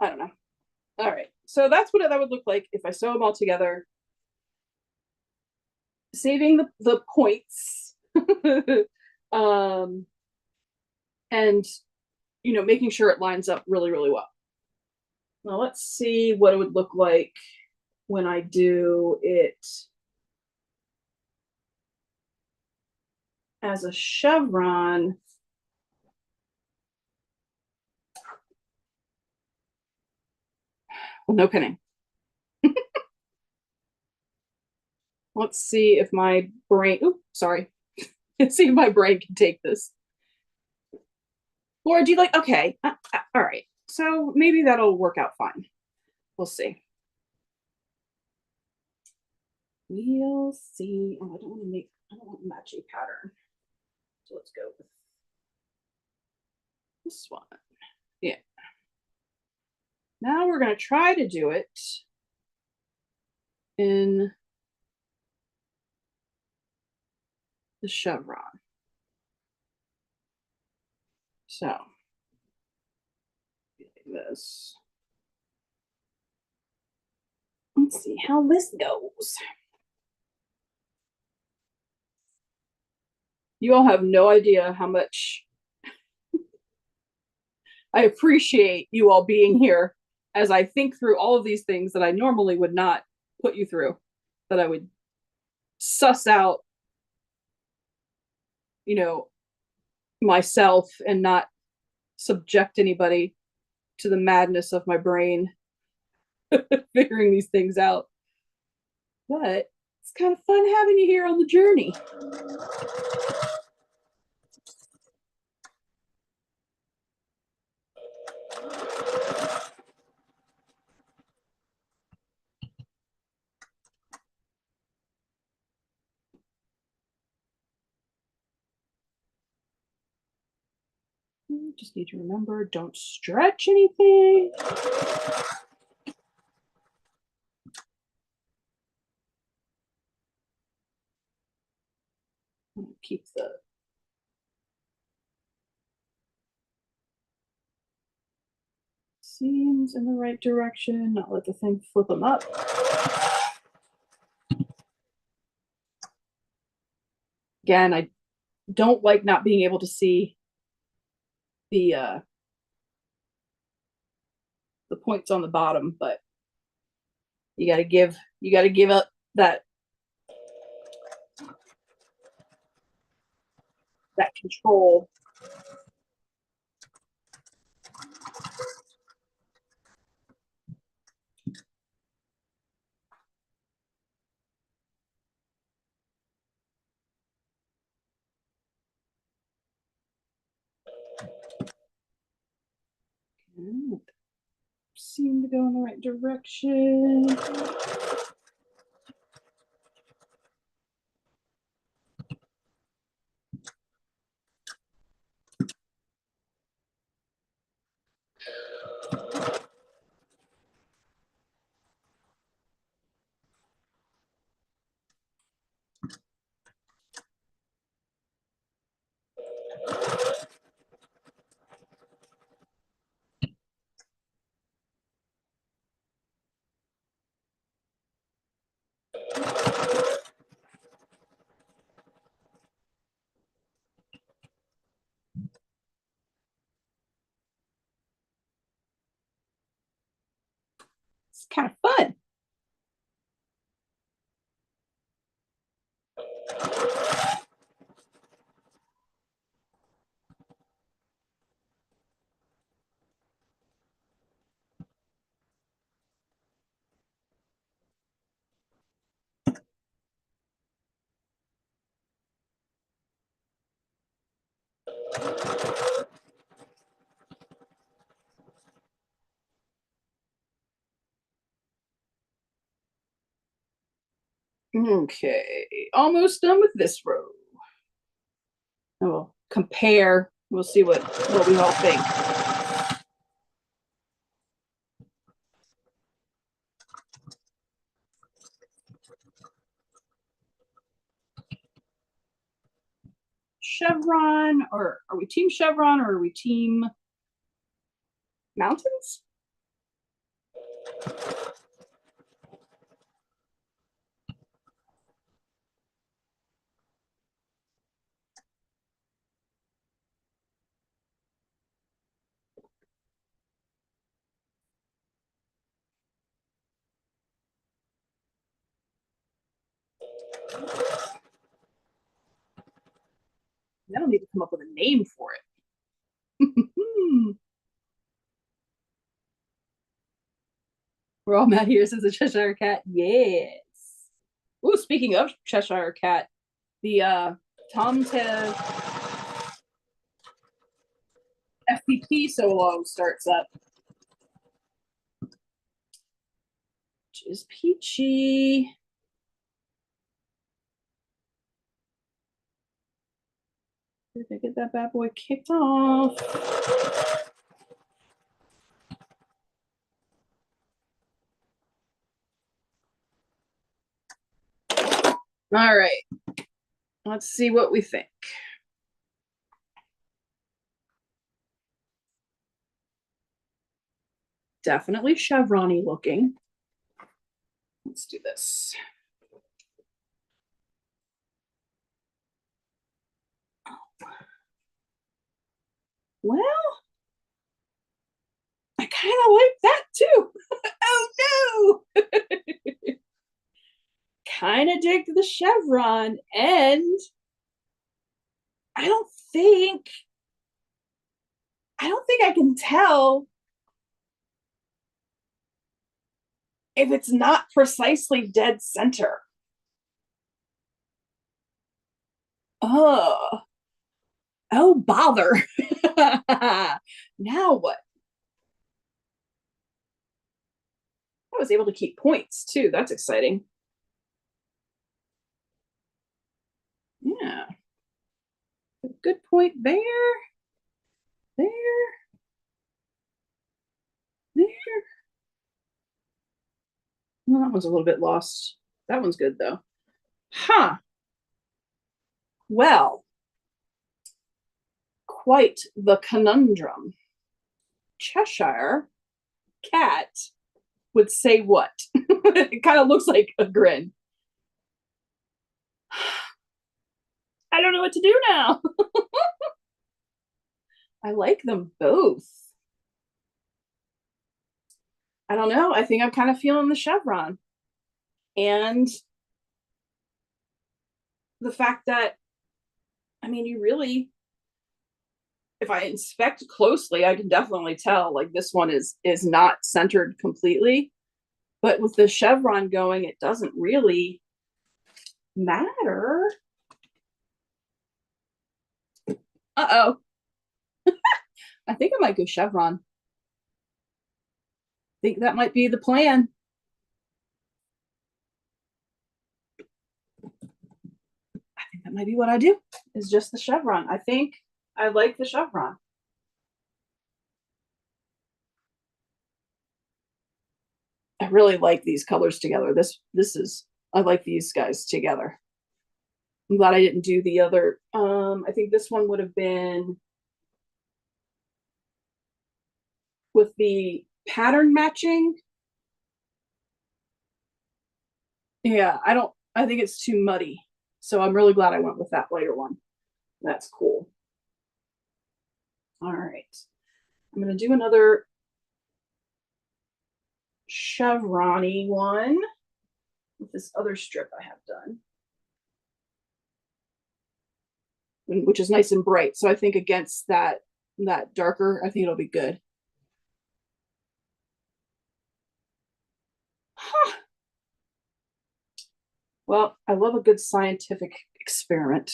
I don't know. All right, so that's what that would look like if I sew them all together, saving the points, um, and you know, making sure it lines up really, really well. Now let's see what it would look like when I do it as a chevron. Well, no pinning. Let's see if my brain, oops, sorry. Let's see if my brain can take this. Laura, do you like, okay, all right. So maybe that'll work out fine. We'll see. We'll see. Oh, I don't want a matching pattern. So let's go with this one. Yeah. Now we're going to try to do it in the chevron. So, like this. Let's see how this goes. You all have no idea how much I appreciate you all being here as I think through all of these things that I normally would not put you through, that I would suss out, you know, myself and not subject anybody to the madness of my brain figuring these things out. But it's kind of fun having you here on the journey. Just need to remember, don't stretch anything. Keep the seam ones in the right direction, not let the thing flip them up. Again, I don't like not being able to see the points on the bottom, but you got to give up that control. Seem to go in the right direction. It's kind of fun. Okay, almost done with this row. And we'll compare. We'll see what we all think. Chevron, or are we team chevron, or are we team mountains? I don't need to come up with a name for it. We're all mad here, says the Cheshire Cat. Yes. Ooh, speaking of Cheshire Cat, the Tom to FPP solo starts up, which is peachy. Did I get that bad boy kicked off? All right. Let's see what we think. Definitely chevron-y looking. Let's do this. Well, I kind of like that too. Oh no! Kind of dig the chevron, and I don't think I can tell if it's not precisely dead center. Oh, oh bother. Now what? I was able to keep points too. That's exciting. Yeah. A good point there. There. There. Well, that one's a little bit lost. That one's good though. Huh. Well, quite the conundrum. Cheshire cat would say what? It kind of looks like a grin. I don't know what to do now. I like them both. I don't know. I think I'm kind of feeling the chevron. And the fact that, I mean, you really, if I inspect closely, I can definitely tell like this one is not centered completely. But with the chevron going, it doesn't really matter. Uh-oh. I think I might go chevron. I think that might be the plan. I think that might be what I do, is just the chevron. I think I like the chevron. I really like these colors together. This is, I like these guys together. I'm glad I didn't do the other. I think this one would have been with the pattern matching. Yeah, I think it's too muddy. So I'm really glad I went with that lighter one. That's cool. All right. I'm going to do another chevron-y one with this other strip I have done, which is nice and bright. So I think against that darker, I think it'll be good. Huh. Well, I love a good scientific experiment.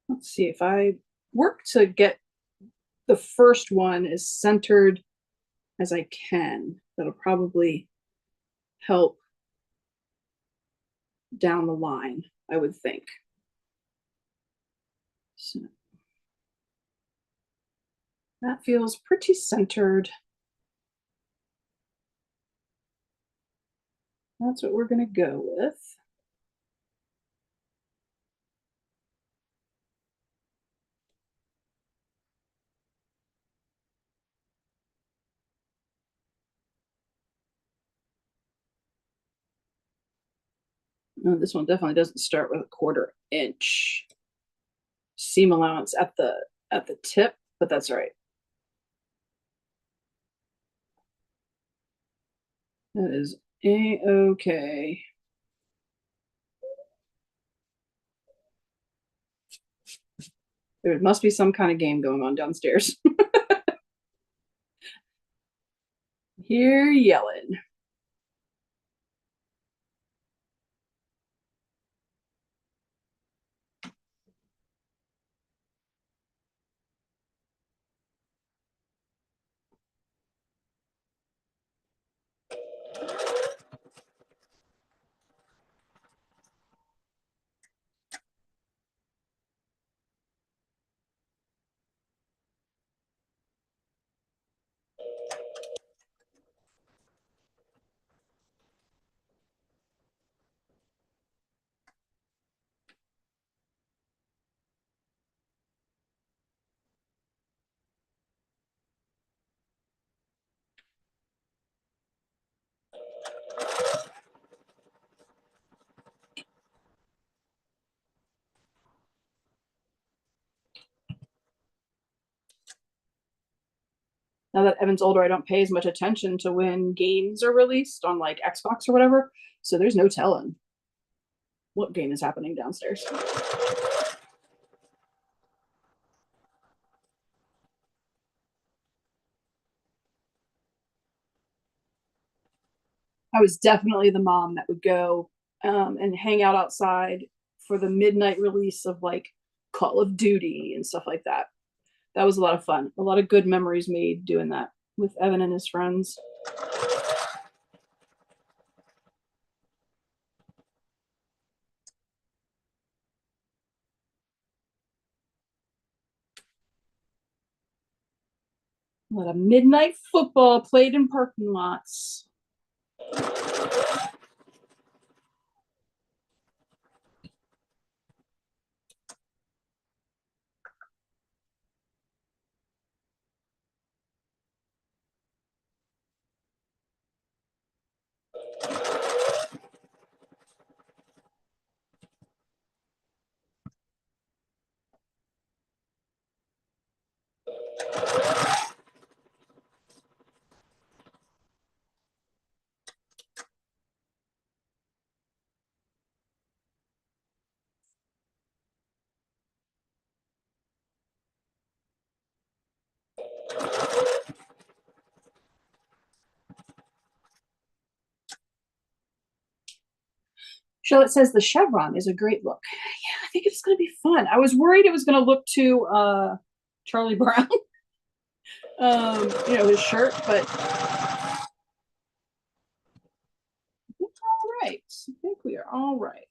Let's see if I work to get the first one as centered as I can. That'll probably help down the line, I would think. So that feels pretty centered. That's what we're going to go with. No, this one definitely doesn't start with a 1/4 inch seam allowance at the tip, but that's all right. That is a-okay. There must be some kind of game going on downstairs. Here yelling. Now that Evan's older, I don't pay as much attention to when games are released on like Xbox or whatever. So there's no telling what game is happening downstairs. I was definitely the mom that would go and hang out outside for the midnight release of like Call of Duty and stuff like that. That was a lot of fun. A lot of good memories made doing that with Evan and his friends. A lot of midnight football played in parking lots. Charlotte says the chevron is a great look. Yeah, I think it's going to be fun. I was worried it was going to look too Charlie Brown, his shirt, but all right. I think we are all right.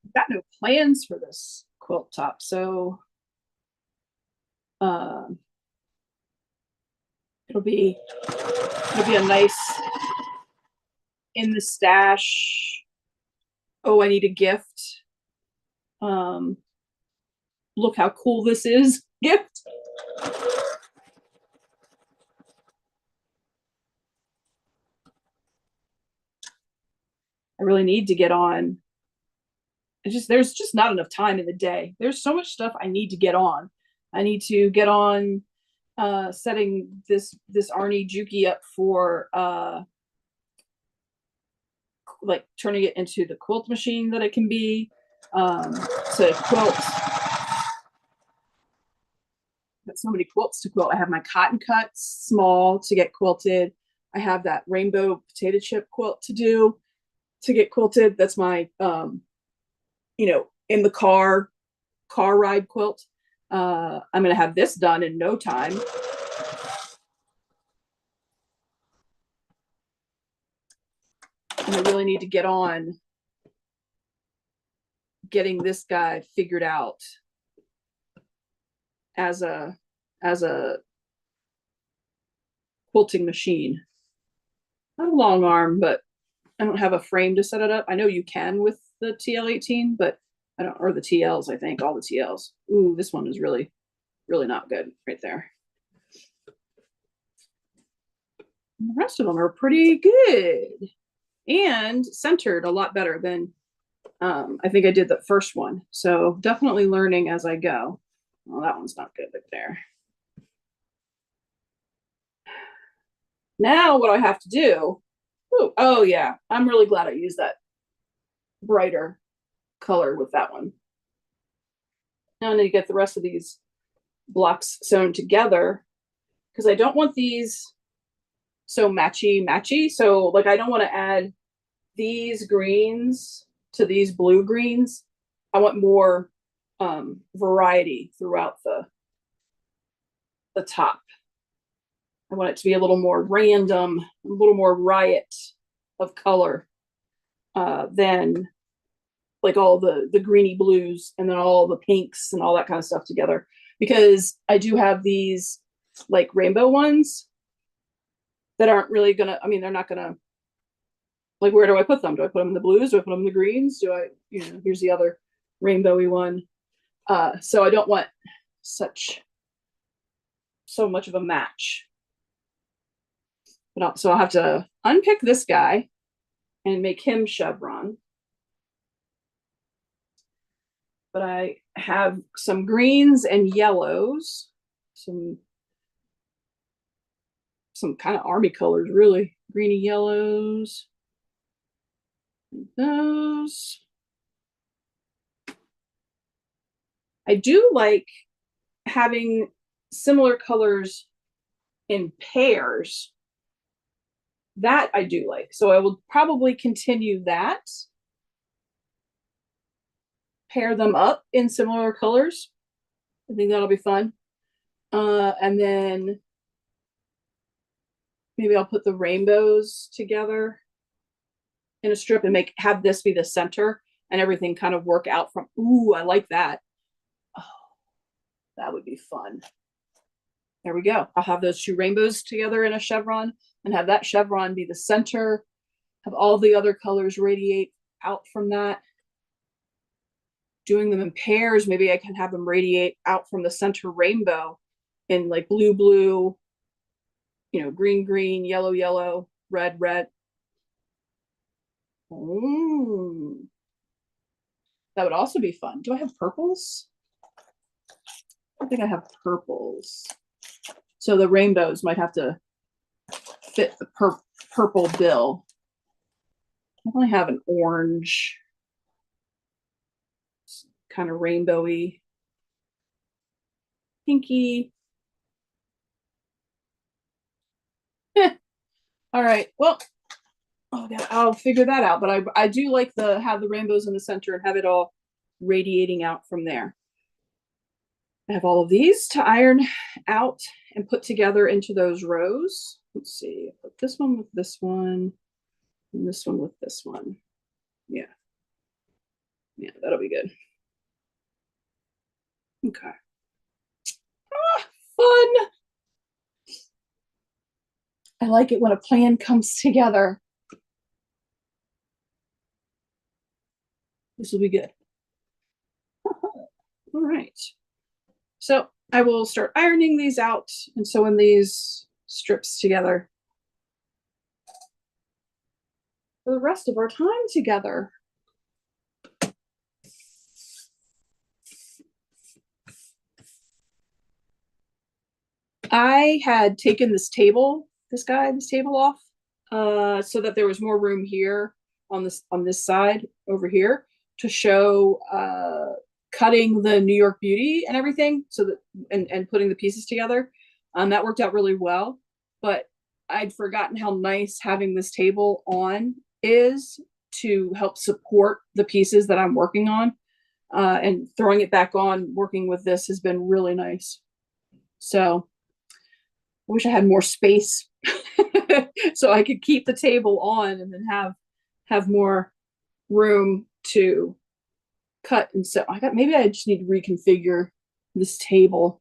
I've got no plans for this quilt top, so it'll be a nice in the stash. Oh, I need a gift. Look how cool this is. Gift. I really need to get on. There's just not enough time in the day. There's so much stuff I need to get on. I need to get on setting this Arnie Juki up for like turning it into the quilt machine that it can be, to quilt. Got so many quilts to quilt. I have my cotton cuts small to get quilted. I have that rainbow potato chip quilt to do to get quilted. That's my in the car ride quilt. I'm gonna have this done in no time. And I really need to get on getting this guy figured out as a quilting machine. Not a long arm, but I don't have a frame to set it up. I know you can with the TL18, but I don't, or the TLs, I think, all the TLs. Ooh, this one is really, really not good right there. And the rest of them are pretty good and centered a lot better than I think I did the first one. So definitely learning as I go. Well, that one's not good right there. Now what I have to do, oh yeah, I'm really glad I used that brighter color with that one. Now I need to get the rest of these blocks sewn together because I don't want these so matchy. So like I don't want to add these greens to these blue greens. I want more variety throughout the top. I want it to be a little more random, a little more riot of color than like all the greeny blues and then all the pinks and all that kind of stuff together. Because I do have these like rainbow ones that aren't really gonna, I mean, they're not gonna, like, where do I put them? Do I put them in the blues? Do I put them in the greens? Do I, here's the other rainbowy one. So I don't want so much of a match. But so I'll have to unpick this guy and make him chevron. But I have some greens and yellows, some kind of army colors, really. Greeny yellows. Those. I do like having similar colors in pairs. That I do like. So I will probably continue that. Pair them up in similar colors. I think that'll be fun. And then maybe I'll put the rainbows together in a strip and have this be the center and everything kind of work out from. Ooh, I like that. Oh, that would be fun. There we go. I'll have those two rainbows together in a chevron and have that chevron be the center, have all the other colors radiate out from that. Doing them in pairs, maybe I can have them radiate out from the center rainbow in like blue, blue, you know, green, green, yellow, yellow, red, red. Ooh. That would also be fun. Do I have purples? I think I have purples. So the rainbows might have to fit the purple bill. I only have an orange, kind of rainbowy, pinky. All right. Well, I'll figure that out. But I do like have the rainbows in the center and have it all radiating out from there. I have all of these to iron out and put together into those rows. Let's see, put this one with this one, and this one with this one. Yeah. Yeah, that'll be good. Okay. Ah, fun. I like it when a plan comes together. This will be good. All right. So I will start ironing these out and sewing these strips together for the rest of our time together. I had taken this table off so that there was more room here on this side over here to show cutting the New York Beauty and everything, so that and putting the pieces together. That worked out really well, but I'd forgotten how nice having this table on is to help support the pieces that I'm working on, and throwing it back on working with this has been really nice. So I wish I had more space so I could keep the table on and then have more room to cut and sew. Maybe I just need to reconfigure this table,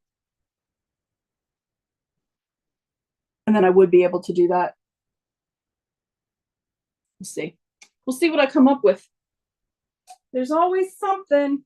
and then I would be able to do that. We'll see. We'll see what I come up with. There's always something.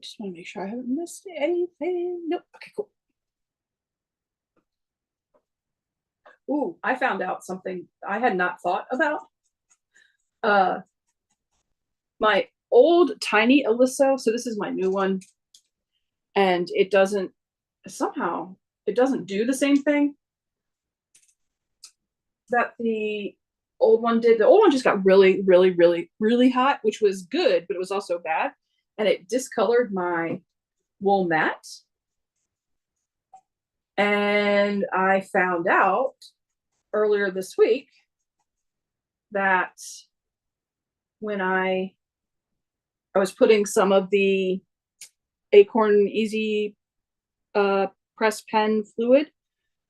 Just want to make sure I haven't missed anything. Nope. Okay, cool. Ooh, I found out something I had not thought about. My old tiny Aliso, so this is my new one, and it doesn't do the same thing that the old one did. The old one just got really, really, really, really hot, which was good, but it was also bad. And it discolored my wool mat. And I found out earlier this week that when I was putting some of the Acorn Easy press pen fluid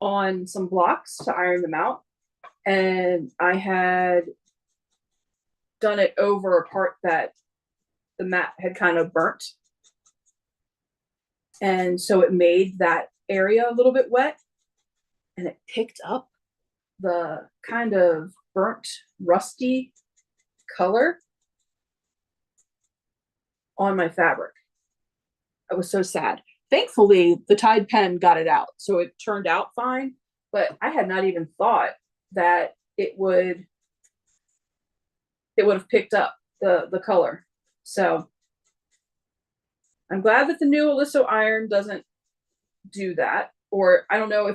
on some blocks to iron them out, and I had done it over a part that the mat had kind of burnt, and so it made that area a little bit wet, and it picked up the kind of burnt rusty color. on my fabric. I was so sad. Thankfully, the Tide pen got it out, so it turned out fine. But I had not even thought that it would have picked up the color. So I'm glad that the new Oliso iron doesn't do that. Or I don't know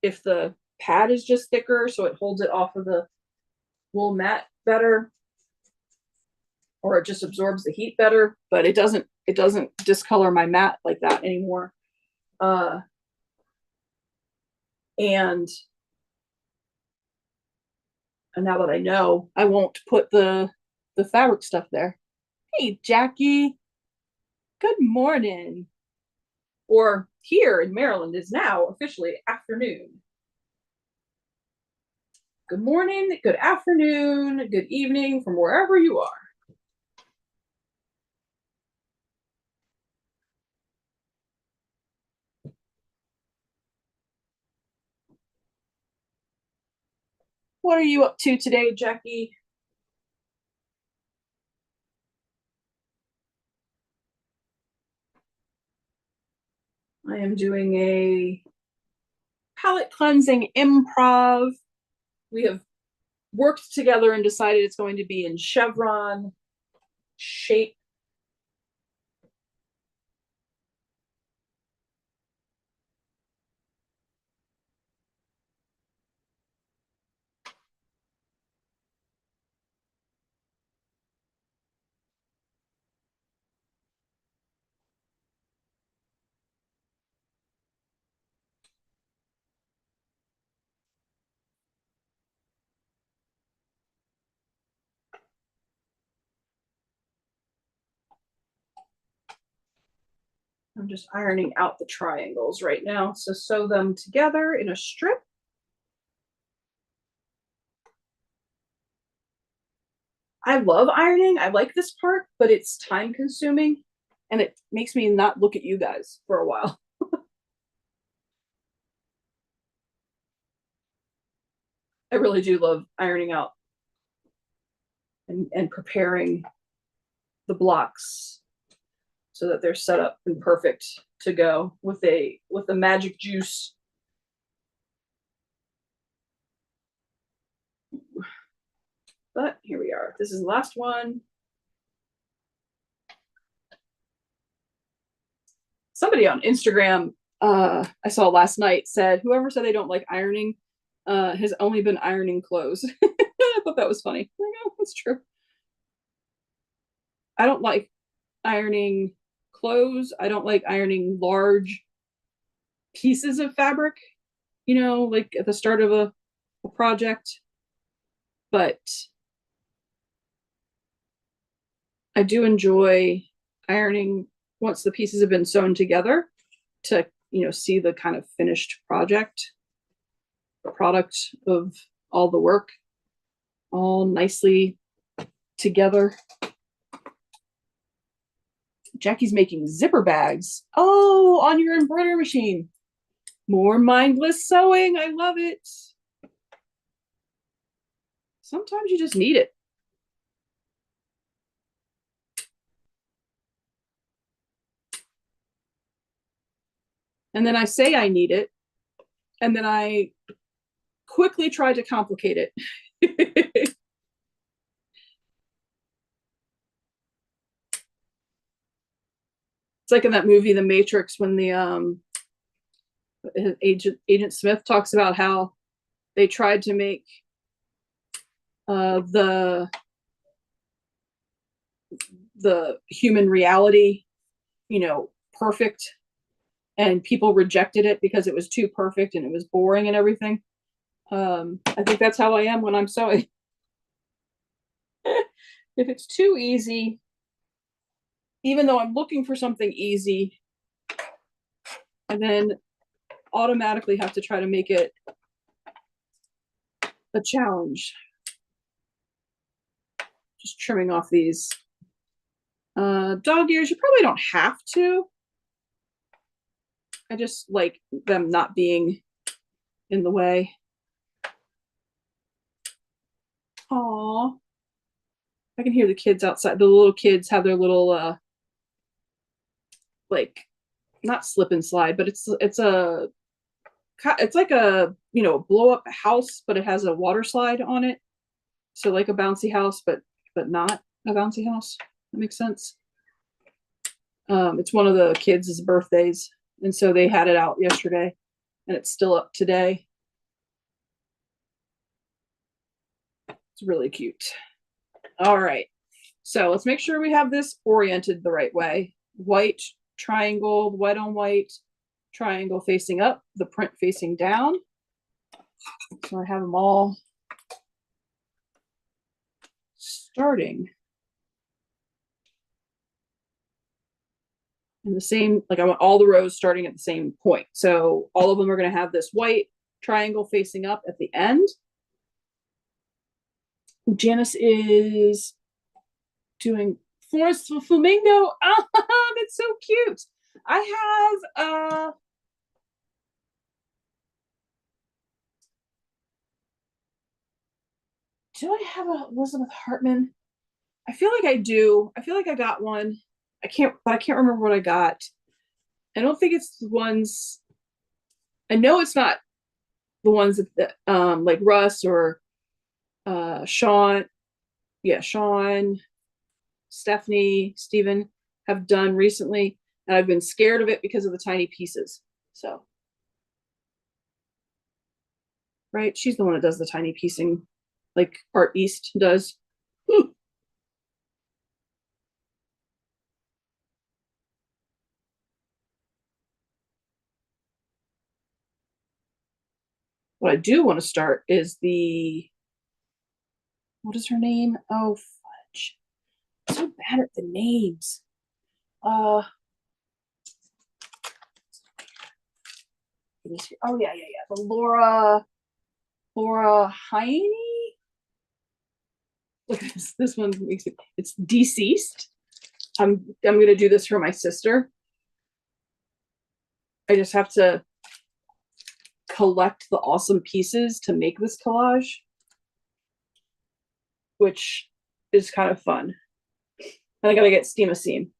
if the pad is just thicker, so it holds it off of the wool mat better, or it just absorbs the heat better, but it doesn't discolor my mat like that anymore. And now that I know, I won't put the fabric stuff there. Hey, Jackie, good morning. Or here in Maryland is now officially afternoon. Good morning, good afternoon, good evening from wherever you are. What are you up to today, Jackie? I am doing a palette cleansing improv. We have worked together and decided it's going to be in chevron shape. I'm just ironing out the triangles right now. So sew them together in a strip. I love ironing. I like this part, but it's time consuming and it makes me not look at you guys for a while. I really do love ironing out and preparing the blocks so that they're set up and perfect to go with the magic juice. But here we are. This is the last one. Somebody on Instagram I saw last night said, whoever said they don't like ironing has only been ironing clothes. I thought that was funny. I know, that's true. I don't like ironing clothes. I don't like ironing large pieces of fabric, like at the start of a project. But I do enjoy ironing once the pieces have been sewn together to, see the kind of finished project, the product of all the work all nicely together. Jackie's making zipper bags. Oh, on your embroidery machine. More mindless sewing. I love it. Sometimes you just need it. And then I say I need it, and then I quickly try to complicate it. It's like in that movie, The Matrix, when the Agent Smith talks about how they tried to make the human reality, perfect, and people rejected it because it was too perfect and it was boring and everything. I think that's how I am when I'm sewing. If it's too easy, even though I'm looking for something easy, I then automatically have to try to make it a challenge. Just trimming off these dog ears. You probably don't have to. I just like them not being in the way. Aw. I can hear the kids outside. The little kids have their little like not slip and slide, but it's like a, you know, blow up house, but it has a water slide on it. So like a bouncy house, but not a bouncy house. That makes sense. It's one of the kids' birthdays, and so they had it out yesterday, and it's still up today. It's really cute. All right, so let's make sure we have this oriented the right way. White triangle, white on white, triangle facing up, the print facing down. So I have them all starting in the same, like I want all the rows starting at the same point. So all of them are going to have this white triangle facing up at the end. Janice is doing Forest Flamingo. Ah, that's so cute. I have do I have a Elizabeth Hartman? I feel like I do. I feel like I got one. I can't remember what I got. I don't think it's the ones. I know it's not the ones that like Russ or Sean. Yeah, Sean, Stephanie, Stephen have done recently, and I've been scared of it because of the tiny pieces. So, right, she's the one that does the tiny piecing, like Art East does. Ooh. What I do want to start is what is her name? Oh, fudge. I'm so bad at the names. Oh yeah. The Laura Heine. Look at this. This one makes it's deceased. I'm gonna do this for my sister. I just have to collect the awesome pieces to make this collage, which is kind of fun. And I gotta get Steam a Seam.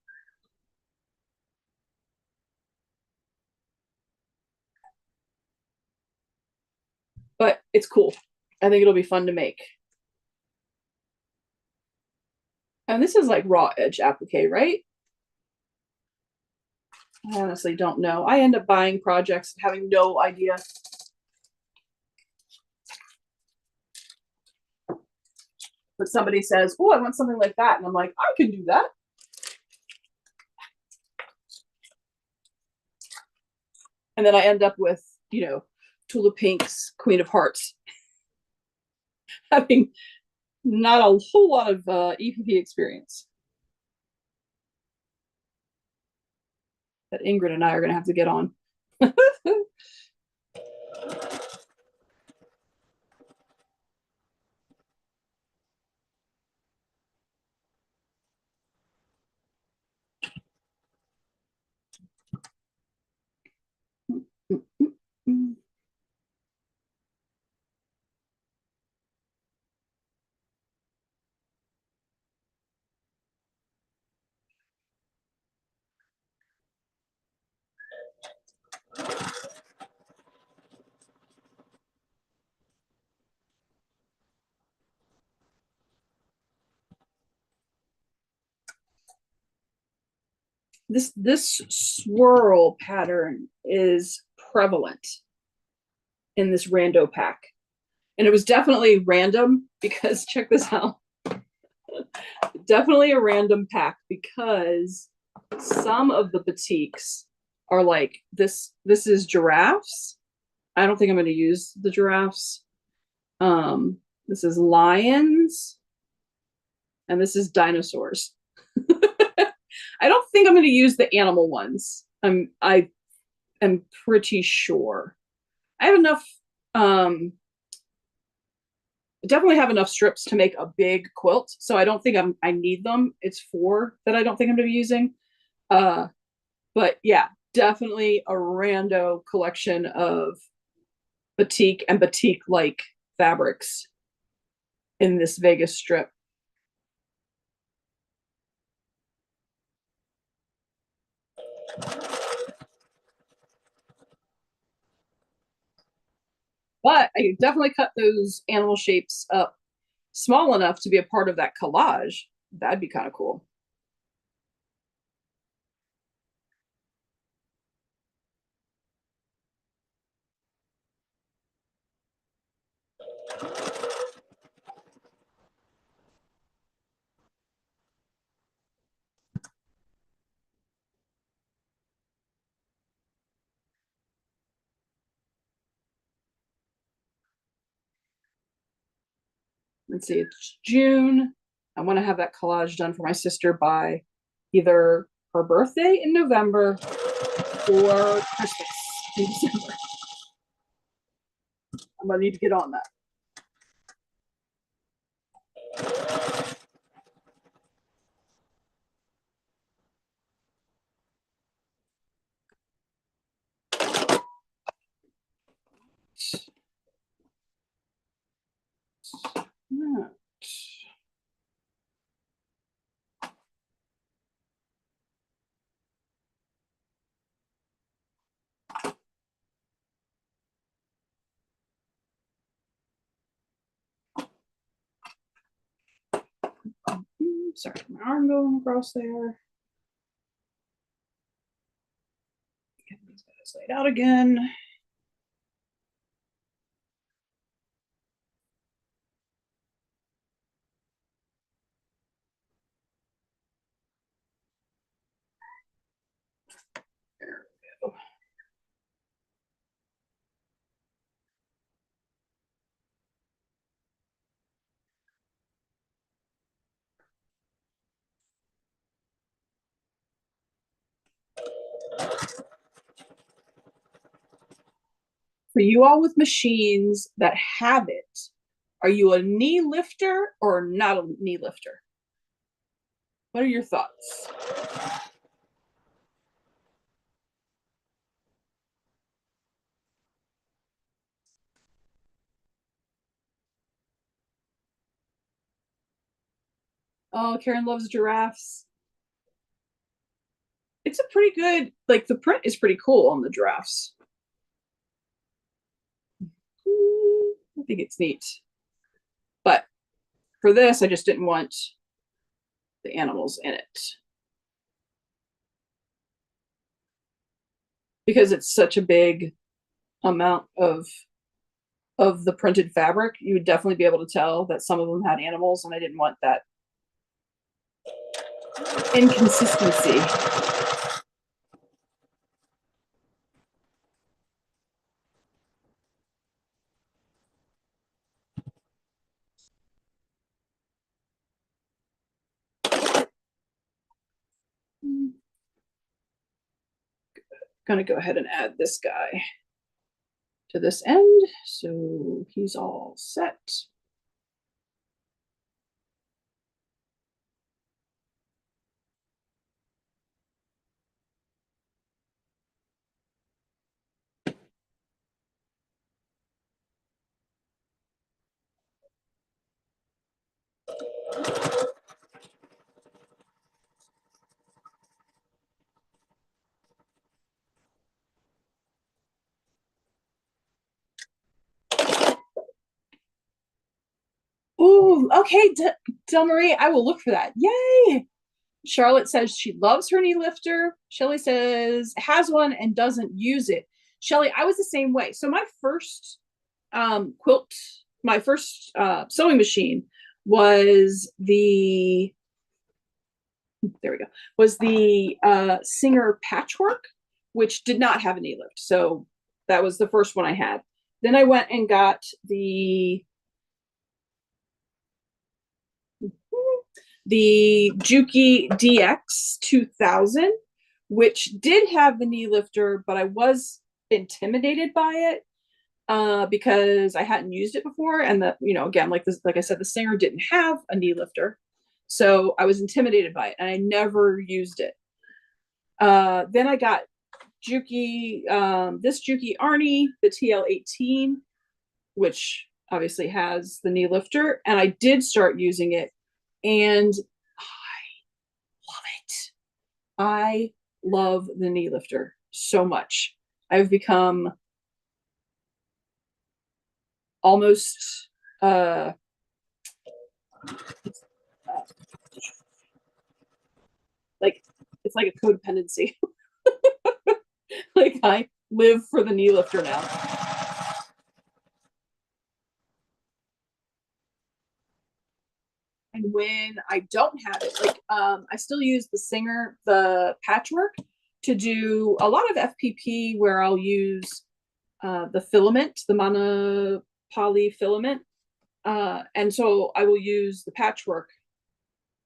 But it's cool. I think it'll be fun to make. And this is like raw edge applique, right? I honestly don't know. I end up buying projects having no idea. But somebody says, oh, I want something like that. And I'm like, I can do that. And then I end up with, you know, Tula Pink's Queen of Hearts. Having not a whole lot of EPP experience. That Ingrid and I are going to have to get on. This swirl pattern is prevalent in this rando pack. And it was definitely random because check this out. Definitely a random pack because some of the batiks are like this is giraffes. I don't think I'm going to use the giraffes. This is lions and this is dinosaurs. I don't think I'm going to use the animal ones. I am pretty sure. I have enough definitely have enough strips to make a big quilt, so I don't think I need them. It's 4 that I don't think I'm going to be using. But yeah, definitely a rando collection of batik and batik-like fabrics in this Vegas strip. But I definitely cut those animal shapes up small enough to be a part of that collage. That'd be kind of cool. Let's see, it's June. I want to have that collage done for my sister by either her birthday in November or Christmas in December. I'm gonna need to get on that. Sorry, my arm going across there. Get these guys laid out again. There we go. For you all with machines that have it, are you a knee lifter or not a knee lifter? What are your thoughts? Oh, Karen loves giraffes. It's a pretty good, like the print is pretty cool on the giraffes. I think it's neat. But for this, I just didn't want the animals in it because it's such a big amount of the printed fabric. You would definitely be able to tell that some of them had animals, and I didn't want that inconsistency. Gonna go ahead and add this guy to this end, so he's all set. Ooh, okay, Del Marie, I will look for that. Yay! Charlotte says she loves her knee lifter. Shelly says has one and doesn't use it. Shelly, I was the same way. So my first quilt, my first sewing machine was the there we go was the Singer Patchwork, which did not have a knee lift. So that was the first one I had. Then I went and got the Juki DX 2000, which did have the knee lifter, but I was intimidated by it because I hadn't used it before, and again, like I said, the Singer didn't have a knee lifter, so I was intimidated by it, and I never used it. Then I got Juki, this Juki Arnie, the TL18, which obviously has the knee lifter, and I did start using it, and love it. I love the knee lifter so much. I've become almost uh, like it's like a codependency. Like I live for the knee lifter now. And when I don't have it, like I still use the Singer, the patchwork, to do a lot of FPP where I'll use the filament, the monopoly filament. And so I will use the patchwork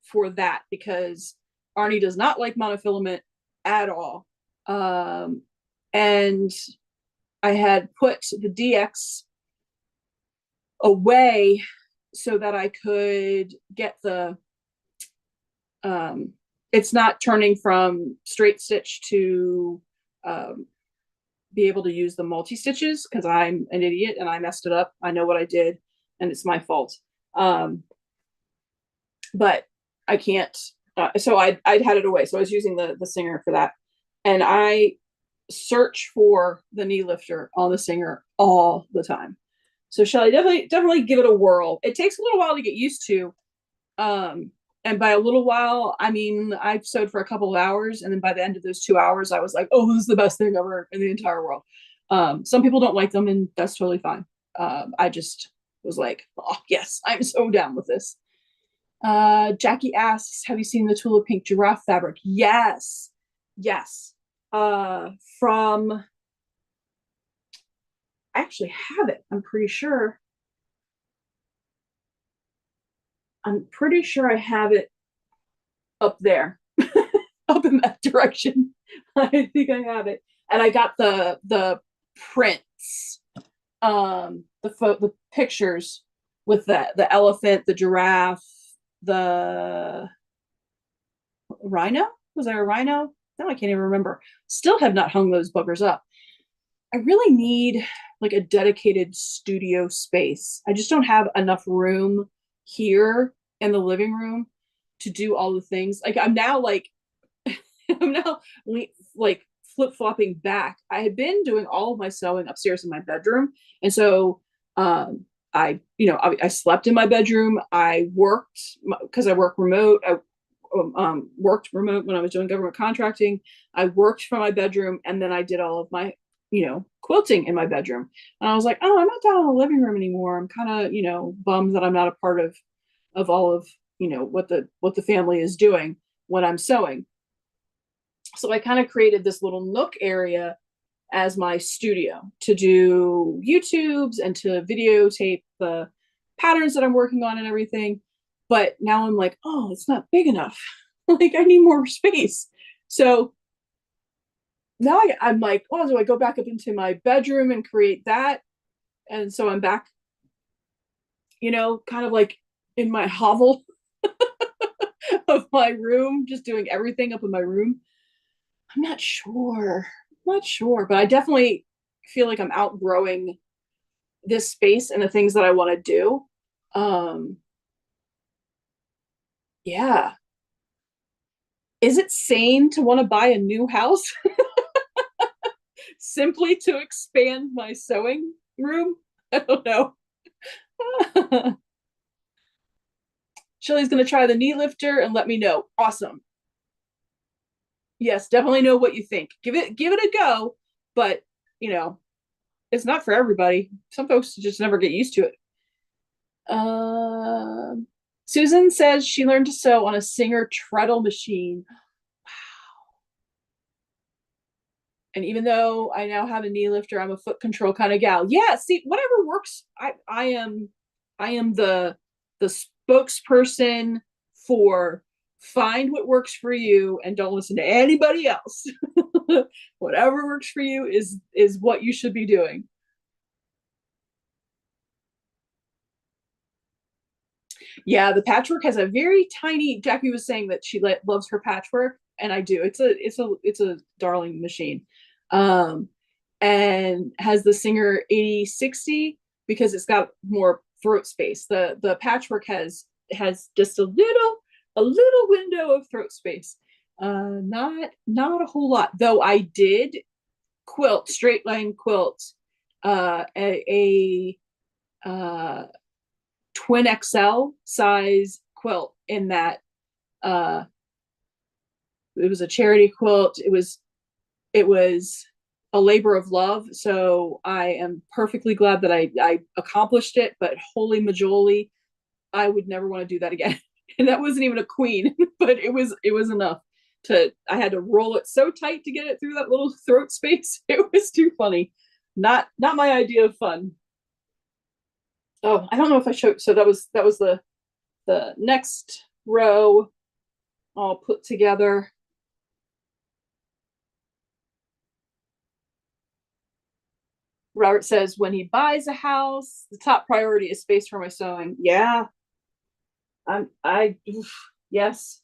for that because Arnie does not like monofilament at all. And I had put the DX away so that I could get the it's not turning from straight stitch to be able to use the multi-stitches because I'm an idiot and I messed it up. I know what I did and it's my fault. But I can't, so I'd had it away. So I was using the Singer for that. And I search for the knee lifter on the Singer all the time. So Shelly, definitely give it a whirl. It takes a little while to get used to. And by a little while, I mean, I've sewed for a couple of hours. And then by the end of those 2 hours, I was like, oh, this is the best thing ever in the entire world. Some people don't like them and that's totally fine. I just was like, oh, yes, I'm so down with this. Jackie asks, have you seen the Tulip Pink giraffe fabric? Yes. Yes. From, I actually have it. I'm pretty sure I have it up there, up in that direction. I think I have it. And I got the prints, the pictures with the elephant, the giraffe, the rhino. Was there a rhino? No, I can't even remember. Still have not hung those buggers up. I really need like a dedicated studio space. I just don't have enough room here in the living room to do all the things. Like I'm now like I'm now like flip-flopping back. I had been doing all of my sewing upstairs in my bedroom. And so I slept in my bedroom. I worked because I work remote. I worked remote when I was doing government contracting. I worked from my bedroom and then I did all of my, quilting in my bedroom. And I was like, oh, I'm not down in the living room anymore. I'm kind of, bummed that I'm not a part of all of, what the family is doing when I'm sewing. So I kind of created this little nook area as my studio to do YouTubes and to videotape the patterns that I'm working on and everything. But now I'm like, oh, it's not big enough. Like I need more space. So now I'm like, oh, do I go back up into my bedroom and create that? And so I'm back, kind of like in my hovel of my room, just doing everything up in my room. I'm not sure, but I definitely feel like I'm outgrowing this space and the things that I want to do. Yeah. Is it sane to want to buy a new house simply to expand my sewing room? I don't know. Shelly's going to try the knee lifter and let me know. Awesome. Yes, definitely know what you think. Give it a go, but it's not for everybody. Some folks just never get used to it. Susan says she learned to sew on a Singer treadle machine. Wow. And even though I now have a knee lifter, I'm a foot control kind of gal. Yeah, see, whatever works. I am the spokesperson for find what works for you and don't listen to anybody else. Whatever works for you is what you should be doing. Yeah, the patchwork has a very tiny. Jackie was saying that she loves her patchwork, and I do. It's a darling machine, and has the Singer 8060 because it's got more throat space. The patchwork has just a little window of throat space. Not a whole lot, though. I did quilt straight line quilt a uh, twin XL size quilt in that. Uh, it was a charity quilt. It was a labor of love. So I am perfectly glad that I accomplished it. But holy majoli, I would never want to do that again. And that wasn't even a queen, but it was enough to. I had to roll it so tight to get it through that little throat space. It was too funny. Not my idea of fun. Oh, I don't know if I showed. So that was the next row all put together. Robert says when he buys a house, the top priority is space for my sewing. Yeah, yes.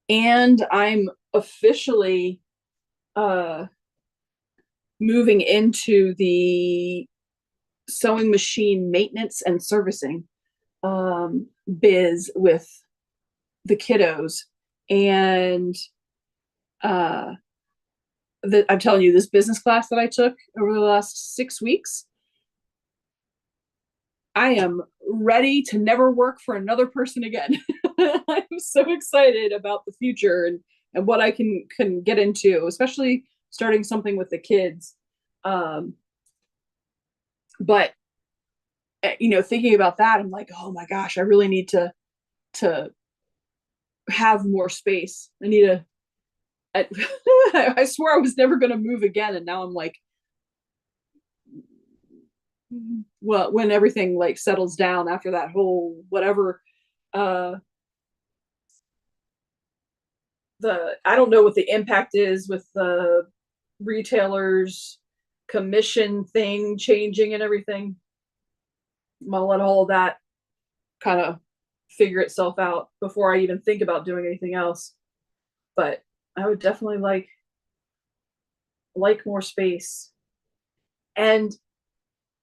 And I'm officially uh moving into the sewing machine maintenance and servicing biz with the kiddos. And uh I'm telling you, this business class that I took over the last 6 weeks, I am ready to never work for another person again. I'm so excited about the future and what I can get into, especially starting something with the kids. Um, but thinking about that, I'm like, oh my gosh, I really need to have more space. I need to. I, I swore I was never going to move again, and now I'm like, well, when everything like settles down after that whole whatever, uh the I don't know what the impact is with the retailers commission thing changing and everything. I'm gonna let all of that kind of figure itself out before I even think about doing anything else. But I would definitely like more space. And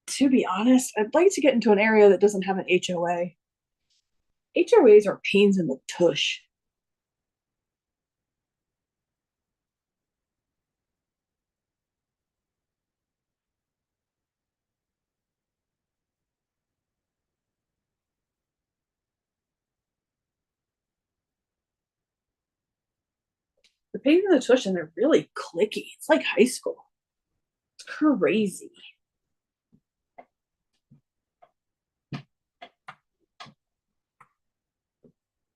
to be honest, I'd like to get into an area that doesn't have an HOA. HOAs are pains in the tush. The pains in the tush, and they're really clicky. It's like high school. It's crazy.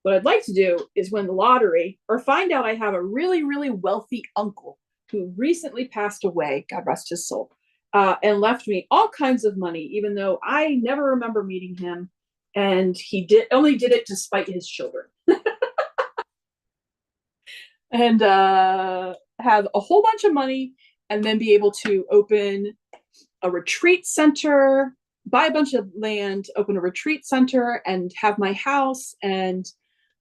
What I'd like to do is win the lottery or find out I have a really, really wealthy uncle who recently passed away, God rest his soul, and left me all kinds of money, even though I never remember meeting him. And he only did it to spite his children. And have a whole bunch of money and then be able to open a retreat center, buy a bunch of land, open a retreat center, and have my house. And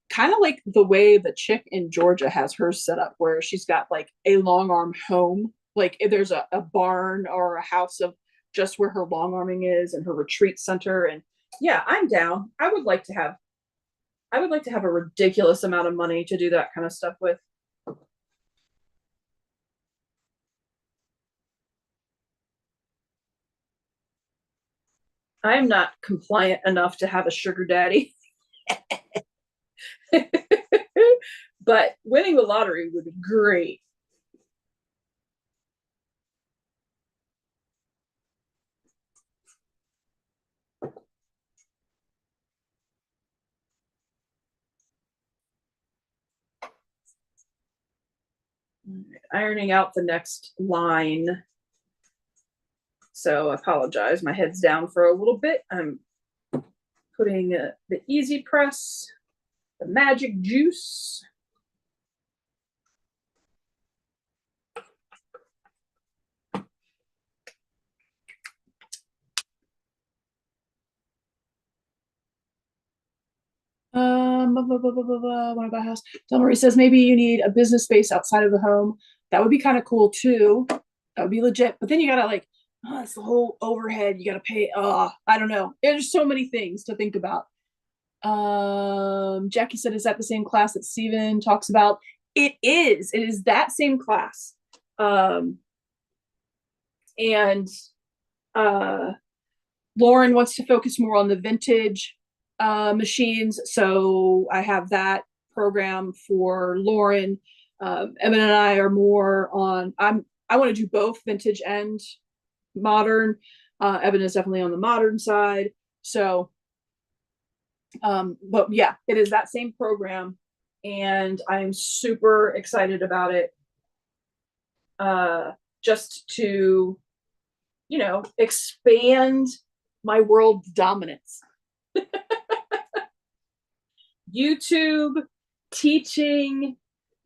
kind of like the way the chick in Georgia has hers set up, where she's got like a long arm home. Like if there's a barn or a house of just where her long arming is and her retreat center. And yeah, I'm down. I would like to have a ridiculous amount of money to do that kind of stuff with. I'm not compliant enough to have a sugar daddy. But winning the lottery would be great. Ironing out the next line. So I apologize. My head's down for a little bit. I'm putting the Easy Press, the Magic Juice. Blah, blah, blah, blah, blah, what about house? Del Marie says maybe you need a business space outside of the home. That would be kind of cool too. That would be legit. But then you gotta like, oh, it's the whole overhead. You gotta pay. I don't know. There's so many things to think about. Jackie said, is that the same class that Steven talks about? It is. It is that same class. Um, And uh, Lauren wants to focus more on the vintage machines. So I have that program for Lauren. Evan and I are more on, I want to do both vintage and modern. Evan is definitely on the modern side. So, but yeah, it is that same program. And I'm super excited about it. Just to, expand my world dominance. YouTube, teaching,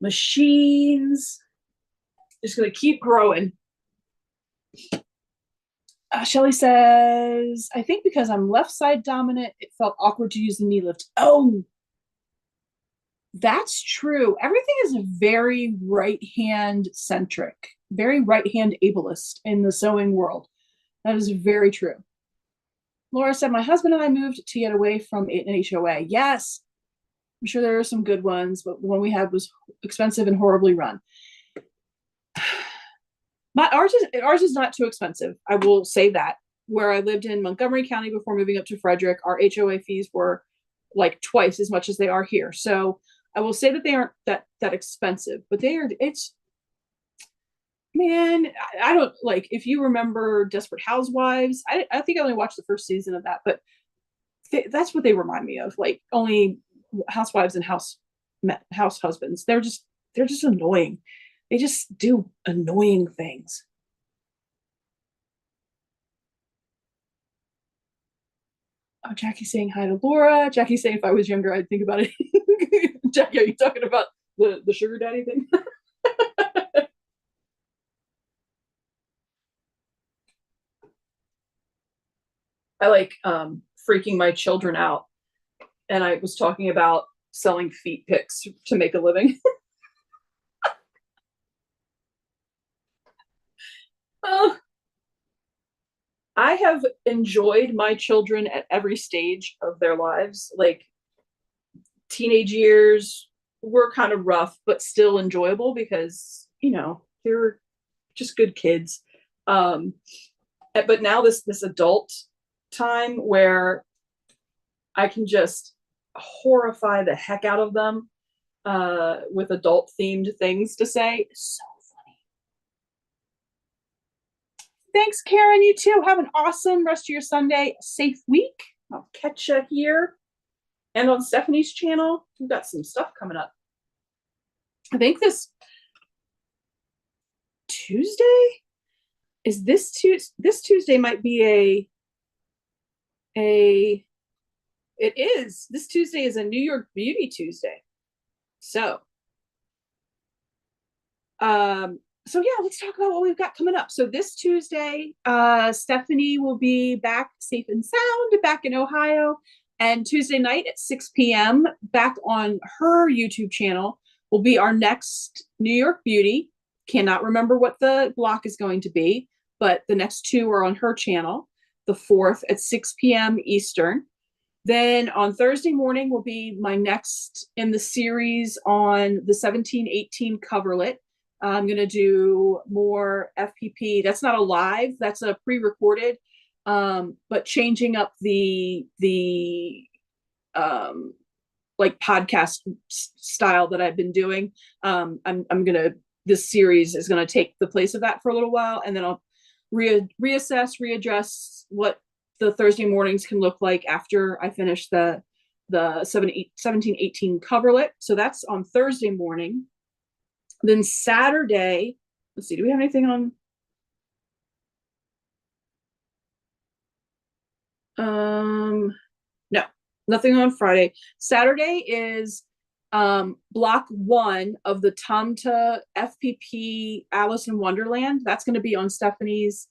machines, just going to keep growing. Shelly says, I think because I'm left side dominant, it felt awkward to use the knee lift. Oh, that's true. Everything is very right hand centric, very right hand ableist in the sewing world. That is very true. Laura said, my husband and I moved to get away from an HOA. Yes, I'm sure there are some good ones, but the one we had was expensive and horribly run. Ours is not too expensive. I will say that. Where I lived in Montgomery County before moving up to Frederick, our HOA fees were like twice as much as they are here. So I will say that they aren't that expensive, but they are. It's, man, I don't, like, if you remember Desperate Housewives. I think I only watched the first season of that, but that's what they remind me of. Like, only housewives and house husbands. They're just annoying. They just do annoying things. Oh, Jackie's saying hi to Laura. Jackie's saying if I was younger, I'd think about it. Jackie, are you talking about the sugar daddy thing? I like freaking my children out. And I was talking about selling feet pics to make a living. uh, I have enjoyed my children at every stage of their lives. Like, teenage years were kind of rough, but still enjoyable because, they're just good kids. But now this adult time where I can just horrify the heck out of them with adult themed things to say. So funny. Thanks, Karen. You too. Have an awesome rest of your Sunday. A safe week. I'll catch you here and on Stephanie's channel. We've got some stuff coming up. I think this Tuesday is this Tuesday might be it is. This Tuesday is a New York Beauty Tuesday. So yeah, let's talk about what we've got coming up. So this Tuesday, Stephanie will be back safe and sound back in Ohio. And Tuesday night at 6 p.m. back on her YouTube channel will be our next New York Beauty. Cannot remember what the block is going to be, but the next two are on her channel. The 4th at 6 p.m. Eastern. Then on Thursday morning will be my next in the series on the 1718 coverlet. I'm going to do more FPP. That's not a live, that's a pre-recorded, but changing up the like podcast style that I've been doing. This series is going to take the place of that for a little while, and then I'll reassess, readjust what the Thursday mornings can look like after I finish the 1718 coverlet. So that's on Thursday morning. Then Saturday, let's see, do we have anything on? No, nothing on Friday. Saturday is block 1 of the Tamta FPP Alice in Wonderland. That's going to be on Stephanie's,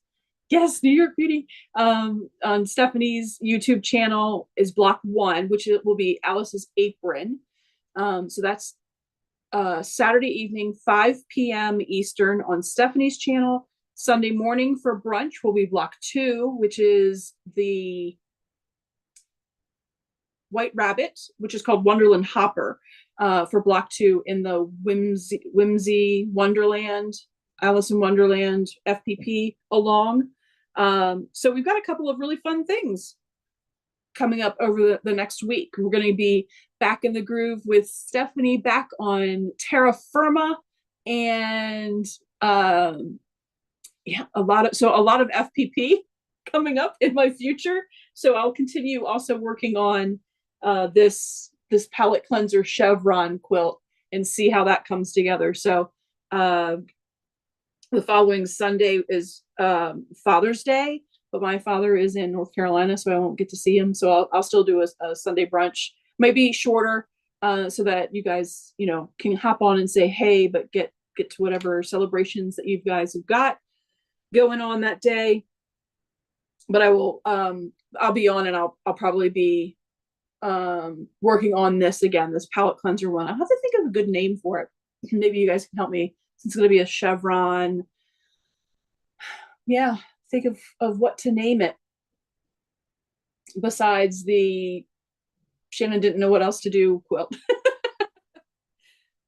yes, New York Beauty, on Stephanie's YouTube channel is block 1, which will be Alice's Apron. So that's Saturday evening, 5 p.m. Eastern on Stephanie's channel. Sunday morning for brunch will be block 2, which is the White Rabbit, which is called Wonderland Hopper, for block 2 in the Whimsy Wonderland Alice in Wonderland FPP along. So we've got a couple of really fun things coming up over the next week. We're going to be back in the groove with Stephanie, back on terra firma, and yeah, a lot of FPP coming up in my future. So I'll continue also working on this palette cleanser chevron quilt and see how that comes together. So the following Sunday is Father's Day, but my father is in North Carolina, so I won't get to see him. So I'll still do a Sunday brunch, maybe shorter, so that you guys, can hop on and say hey, but get to whatever celebrations that you guys have got going on that day. But I will, I'll be on, and I'll probably be working on this again, this palette cleanser one. I'll have to think of a good name for it. Maybe you guys can help me. It's going to be a chevron. Yeah, think of what to name it besides the Shannon didn't know what else to do quilt.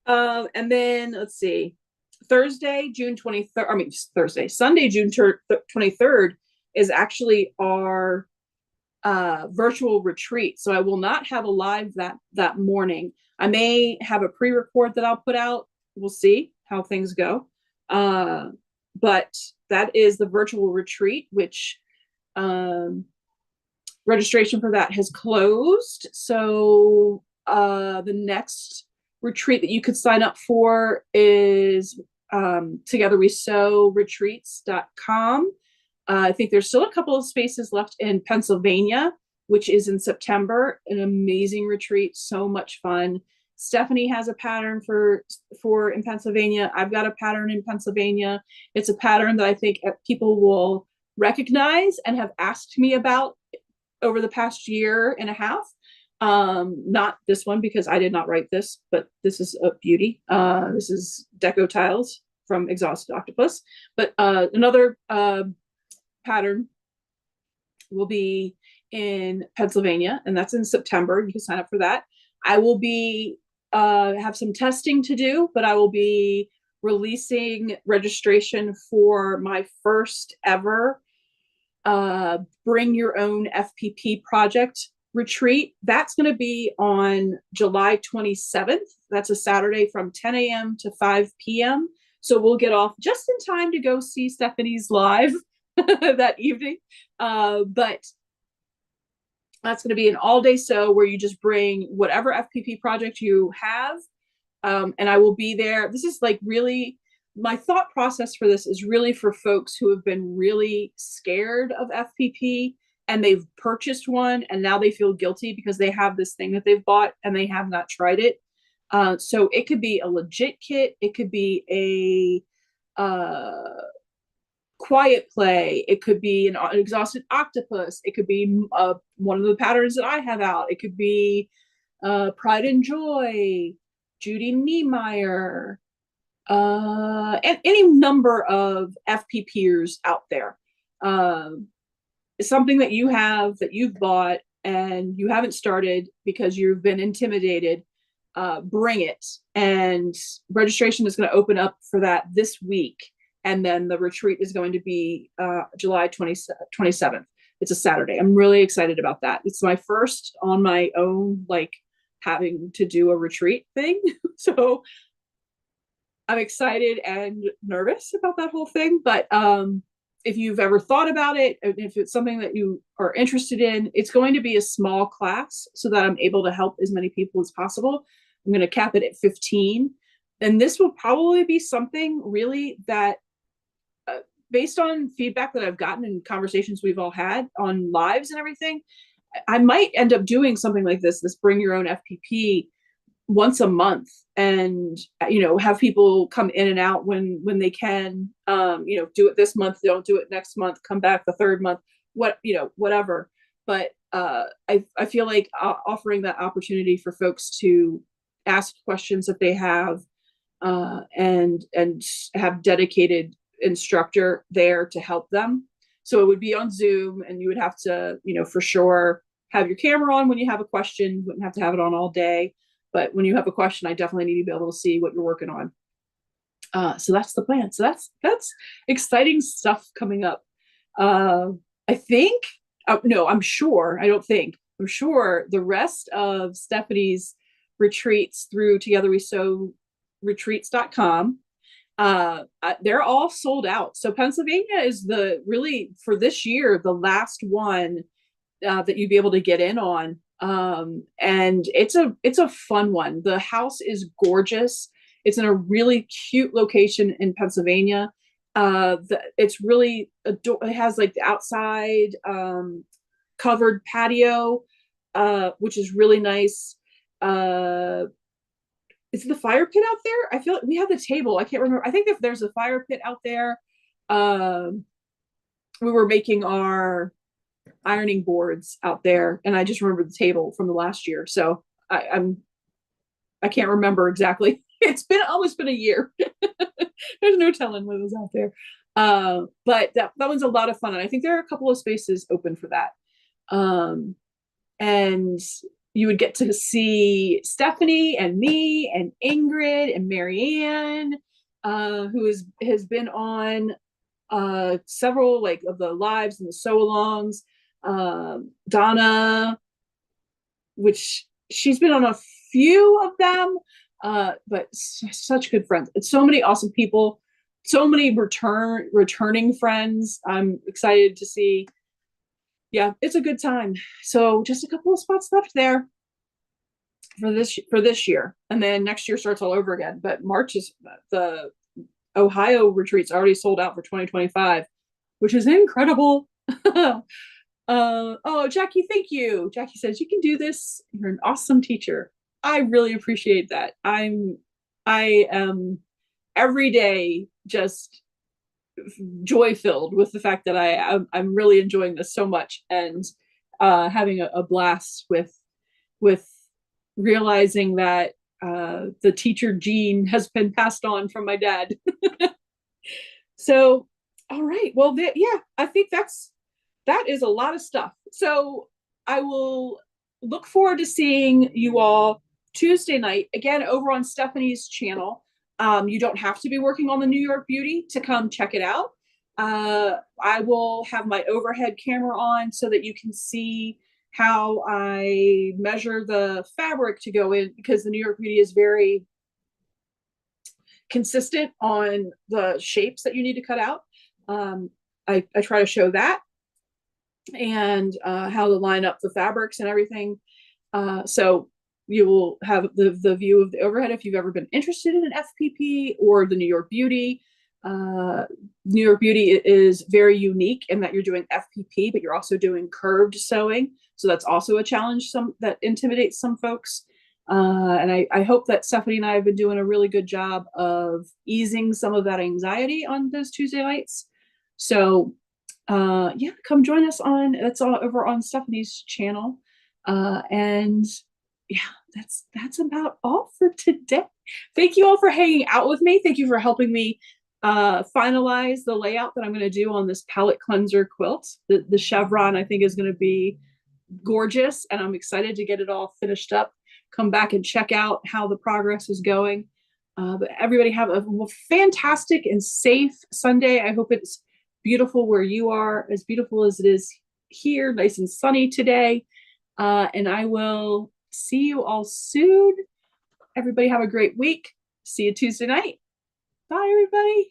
And then let's see, Sunday, June 23rd is actually our virtual retreat. So I will not have a live that morning. I may have a pre-record that I'll put out. We'll see how things go. But that is the virtual retreat, which registration for that has closed. So the next retreat that you could sign up for is Together We Sew retreats.com. I think there's still a couple of spaces left in Pennsylvania, which is in September. An amazing retreat, so much fun. Stephanie has a pattern for in Pennsylvania. I've got a pattern in Pennsylvania. It's a pattern that I think people will recognize and have asked me about over the past year and a half. Not this one, because I did not write this, but this is a beauty. This is Deco Tiles from Exhausted Octopus. But another pattern will be in Pennsylvania, and that's in September. You can sign up for that. I will be have some testing to do, but I will be releasing registration for my first ever bring your own FPP project retreat. That's going to be on July 27th. That's a Saturday from 10 a.m. to 5 p.m. So we'll get off just in time to go see Stephanie's live that evening. But that's going to be an all-day sew where you just bring whatever FPP project you have, and I will be there. This is like really, my thought process for this is really for folks who have been really scared of FPP and they've purchased one and now they feel guilty because they have this thing that they've bought and they have not tried it. So it could be a legit kit. It could be a quiet play. It could be an exhausted octopus. It could be one of the patterns that I have out. It could be Pride and Joy, Judy Niemeyer, and any number of FPPers out there. Something that you have that you've bought and you haven't started because you've been intimidated, bring it. And registration is going to open up for that this week. And then the retreat is going to be July 27th. It's a Saturday. I'm really excited about that. It's my first on my own, like having to do a retreat thing. So I'm excited and nervous about that whole thing. But if you've ever thought about it, if it's something that you are interested in, it's going to be a small class so that I'm able to help as many people as possible. I'm going to cap it at 15. And this will probably be something really that, based on feedback that I've gotten and conversations we've all had on lives and everything, I might end up doing something like this bring your own FPP once a month, and have people come in and out when they can. Do it this month, don't do it next month, come back the third month, whatever. But I feel like offering that opportunity for folks to ask questions that they have, and have dedicated instructor there to help them. So it would be on Zoom, and you would have to, for sure have your camera on when you have a question. You wouldn't have to have it on all day, but when you have a question, I definitely need to be able to see what you're working on. So that's the plan. So that's exciting stuff coming up. I think, no, I'm sure, I don't think, I'm sure the rest of Stephanie's retreats through Together We Sew retreats.com, they're all sold out. So Pennsylvania is the really, for this year, the last one that you'd be able to get in on. And it's a fun one. The house is gorgeous. It's in a really cute location in Pennsylvania. It's really it has like the outside covered patio, which is really nice. Is the fire pit out there? I feel like we have the table. I can't remember. I think if there's a fire pit out there, we were making our ironing boards out there, and I just remember the table from the last year. So I can't remember exactly. It's been almost been a year. There's no telling what was out there. But that one's a lot of fun, and I think there are a couple of spaces open for that. And you would get to see Stephanie and me and Ingrid and Marianne, who has been on several like of the lives and the sew-alongs. Donna, which she's been on a few of them, but such good friends. It's so many awesome people, so many returning friends. I'm excited to see. Yeah, it's a good time. So just a couple of spots left there for this year, and then next year starts all over again. But March is the Ohio retreat's already sold out for 2025, which is incredible. Oh, Jackie, thank you. Jackie says you can do this. You're an awesome teacher. I really appreciate that. I am every day just joy filled with the fact that I'm really enjoying this so much, and having a blast with realizing that the teacher gene has been passed on from my dad. So, all right. Well, yeah, I think that is a lot of stuff. So I will look forward to seeing you all Tuesday night, again, over on Stephanie's channel. You don't have to be working on the New York Beauty to come check it out. I will have my overhead camera on so that you can see how I measure the fabric to go in, because the New York Beauty is very consistent on the shapes that you need to cut out. I try to show that, and how to line up the fabrics and everything. So you will have the view of the overhead if you've ever been interested in an FPP or the New York Beauty. New York Beauty is very unique in that you're doing FPP, but you're also doing curved sewing. So that's also a challenge that intimidates some folks. And I hope that Stephanie and I have been doing a really good job of easing some of that anxiety on those Tuesday nights. So yeah, come join us that's all over on Stephanie's channel. And yeah, that's about all for today. Thank you all for hanging out with me. Thank you for helping me finalize the layout that I'm going to do on this palette cleanser quilt. The chevron, I think, is going to be gorgeous, and I'm excited to get it all finished up. Come back and check out how the progress is going. But everybody have a fantastic and safe Sunday. I hope it's beautiful where you are, as beautiful as it is here, nice and sunny today. And I will see you all soon. Everybody have a great week. See you Tuesday night. Bye, everybody.